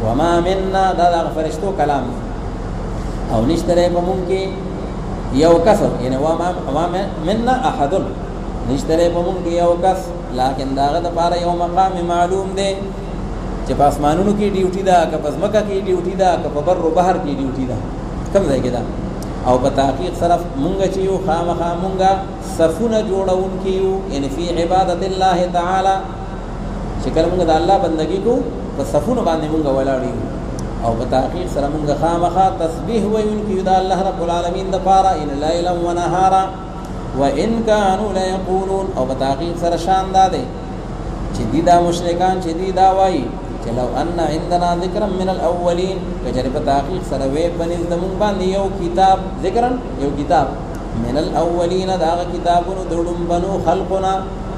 A: وما منا دا فرشتو کلام او نشته په مونږ کې یو کس یعنی وما منا احد نشته په مونږ کې یو کس لیکن داغه د پاره یو مقام معلوم دی چې په اسمانونو کې ډیوټي ده که په ځمکه کې ډیوټي ده که په بر او بحر کې ډیوټي ده کوم ځای کې ده او په تحقیق سره مونږ چې یو خامخا مونږه صفونه جوړون کیو یعنی فی عبادت الله تعالی چې کله مونږ د الله بندگی کو په صفونو باندې مونږ ولاړ یو او په تحقیق سره مونږ خامخا تسبیح ویونکي د الله رب العالمین د پاره ان لیلا و نهارا وان كانوا ليقولون او په تحقیق سره شان داده چې دي دا مشرکان چې دي دا وایي چې لو ان عندنا ذکرا من الاولین کجره په تحقیق سره وې بنل د مونږ باندې یو کتاب ذکرن یو کتاب من الاولین دا کتابونو دړم بنو خلقنا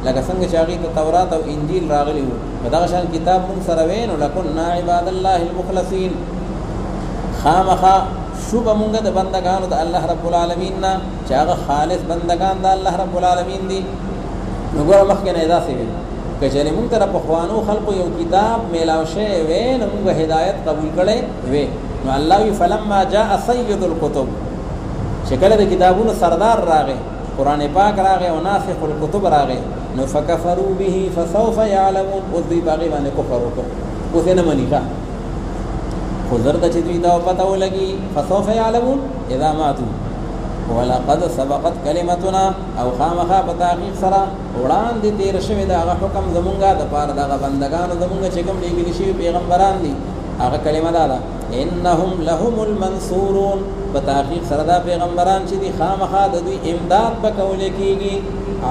A: لکه څنګه چې هغه ته تورات او انجیل راغلی وو په دغه شان کتاب مون سره وین او لکنا عباد الله المخلصین خامخا شوب مونږ د بندگانو د الله رب العالمین نه چې هغه خالص بندگان د الله رب العالمین دي نو ګور مخکې نه ادا سي کچې مونږ ته په خوانو خلقو یو کتاب میلاو شي وین مونږ هدایت قبول کړي وې نو الله فلما جاء سید الكتب شکل د کتابونو سردار راغی قران پاک راغی او ناسخ الكتب راغی نو فکفروا به فسوف يعلمون او دوی باغی باندې کفر وکړ اوس نه منی ښا خو زرد چې دوی دا پته ولګي فسوف يعلمون اذا ماتوا ولقد سبقت كلمتنا او خامخا په تحقیق سره وړاندې تیر شوی دا حکم زمونږه د پاره دغه بندگانو زمونږه چې کوم لېږلي شوي پیغمبران دي هغه کلمه ده انهم لهم المنصورون په تحقیق سره دا پیغمبران چې دي خامخا د دوی امداد وکول کېږي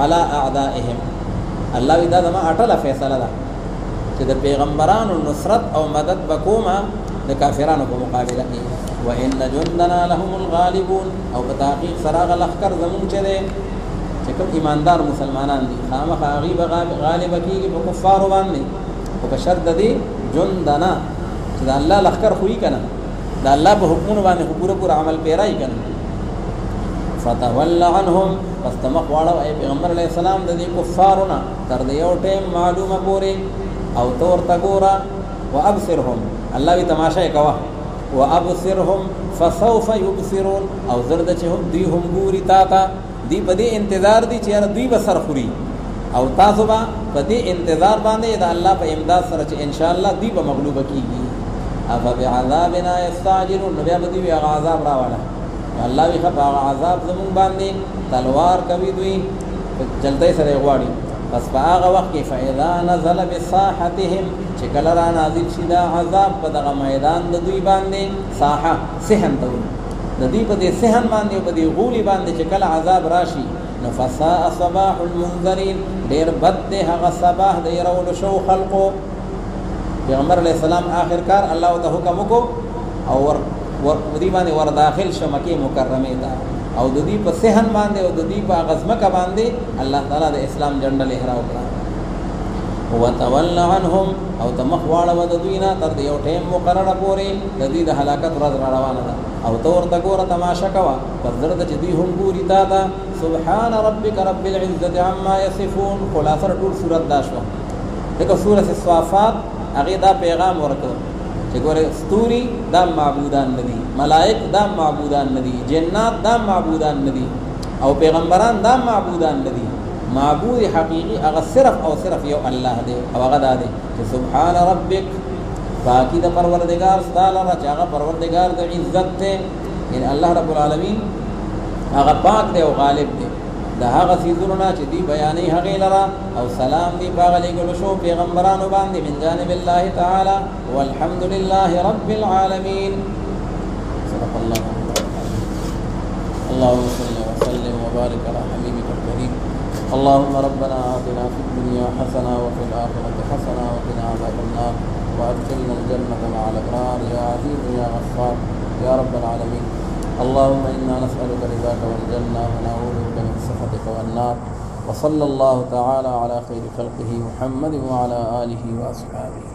A: علی اعدائهم الله دا زما اټله فیصله ده چې د پیغمبرانو نصرت او مدد وکوما د کافرانو په مقابله کې وان جندنا لهم الغالبون او په تحقیق سره غلخر زمون چې دي چې کوم ایماندار مسلمانان دي خامخا غیب غالب کېږي په کفارو باندې او په شرط دي جندنا چې د الله لخر خوې کنه د الله په حکمونو باندې پوره عمل پیرای کنه فتول عنهم فاستمق واړو ای پیغمبر علیه السلام د دې کفارونه تر دې یو ټیم معلومه پورې او تور تګورا وابصرهم الله وی تماشا کوا وابصرهم فسوف يبصرون او زرد چې هم دوی هم ګوري تا دی په دې انتظار دي چې دوی بسر خوري او تاسو به په دې انتظار باندې د الله په امداد سره چې ان شاء الله دی به مغلوب کیږي اف بعذابنا يستعجلون نبي بدی وی عذاب راواله الله وی خف عذاب زمون باندې تلوار کوي دوی چلته سره غواړي پس په هغه وخت کې فاذا نزل بساحتهم چې کله را نازل شي دا عذاب په دغه میدان د دوی باندې ساحه صحن ته د دې په دې صحن باندې په دې غولي باندې چې کله عذاب راشي نفساء صباح المنذرين ډیر بد ده هغه صباح د يرول شو خلقو پیغمبر علیہ السلام آخر کار الله ته حکم وکړو او ور دې باندې ور داخل شو مکه مکرمه ته او د دې په صحن باندې او د دې په غزمکه باندې الله تعالی د اسلام جنډه لهراو کړه هو تولى عنهم او تمخواړه ود دوینا تر دې یو ټیم مقرره پورې د دې د هلاکت ورځ روانه ده او تور تګور تماشا کوا پر درد چې دوی هم ګوري تا سبحان ربك رب العزه عما يصفون خلاصه ټول سورۃ داشو دغه سورۃ الصافات هغه دا پیغام ورکړ چې ګوره ستوري دا معبودان ندي ملائک دا معبودان ندي جنات دا معبودان ندي او پیغمبران دا معبودان ندي معبود حقیقی هغه صرف او صرف یو الله دی او هغه دا دی چې سبحان ربک باقی د پروردگار تعالی را چې هغه پروردگار د عزت ته ان الله رب العالمین هغه پاک دی او غالب دی دا هغه سيزونه چې دی بیانې هغه لرا او سلام دی باغلی ګل شو پیغمبرانو باندې من جانب الله تعالی والحمد لله رب العالمین صدق الله اللهم صل وسلم وبارك على حبيبك الكريم اللهم ربنا آتنا في الدنيا حسنة وفي الآخرة حسنة وقنا عذاب النار وأدخلنا الجنة مع الأبرار يا عزيز يا غفار يا رب العالمين اللهم إنا نسألك رضاك والجنة ونعوذ بك من سخطك والنار وصلى الله تعالى على خير خلقه محمد وعلى آله وأصحابه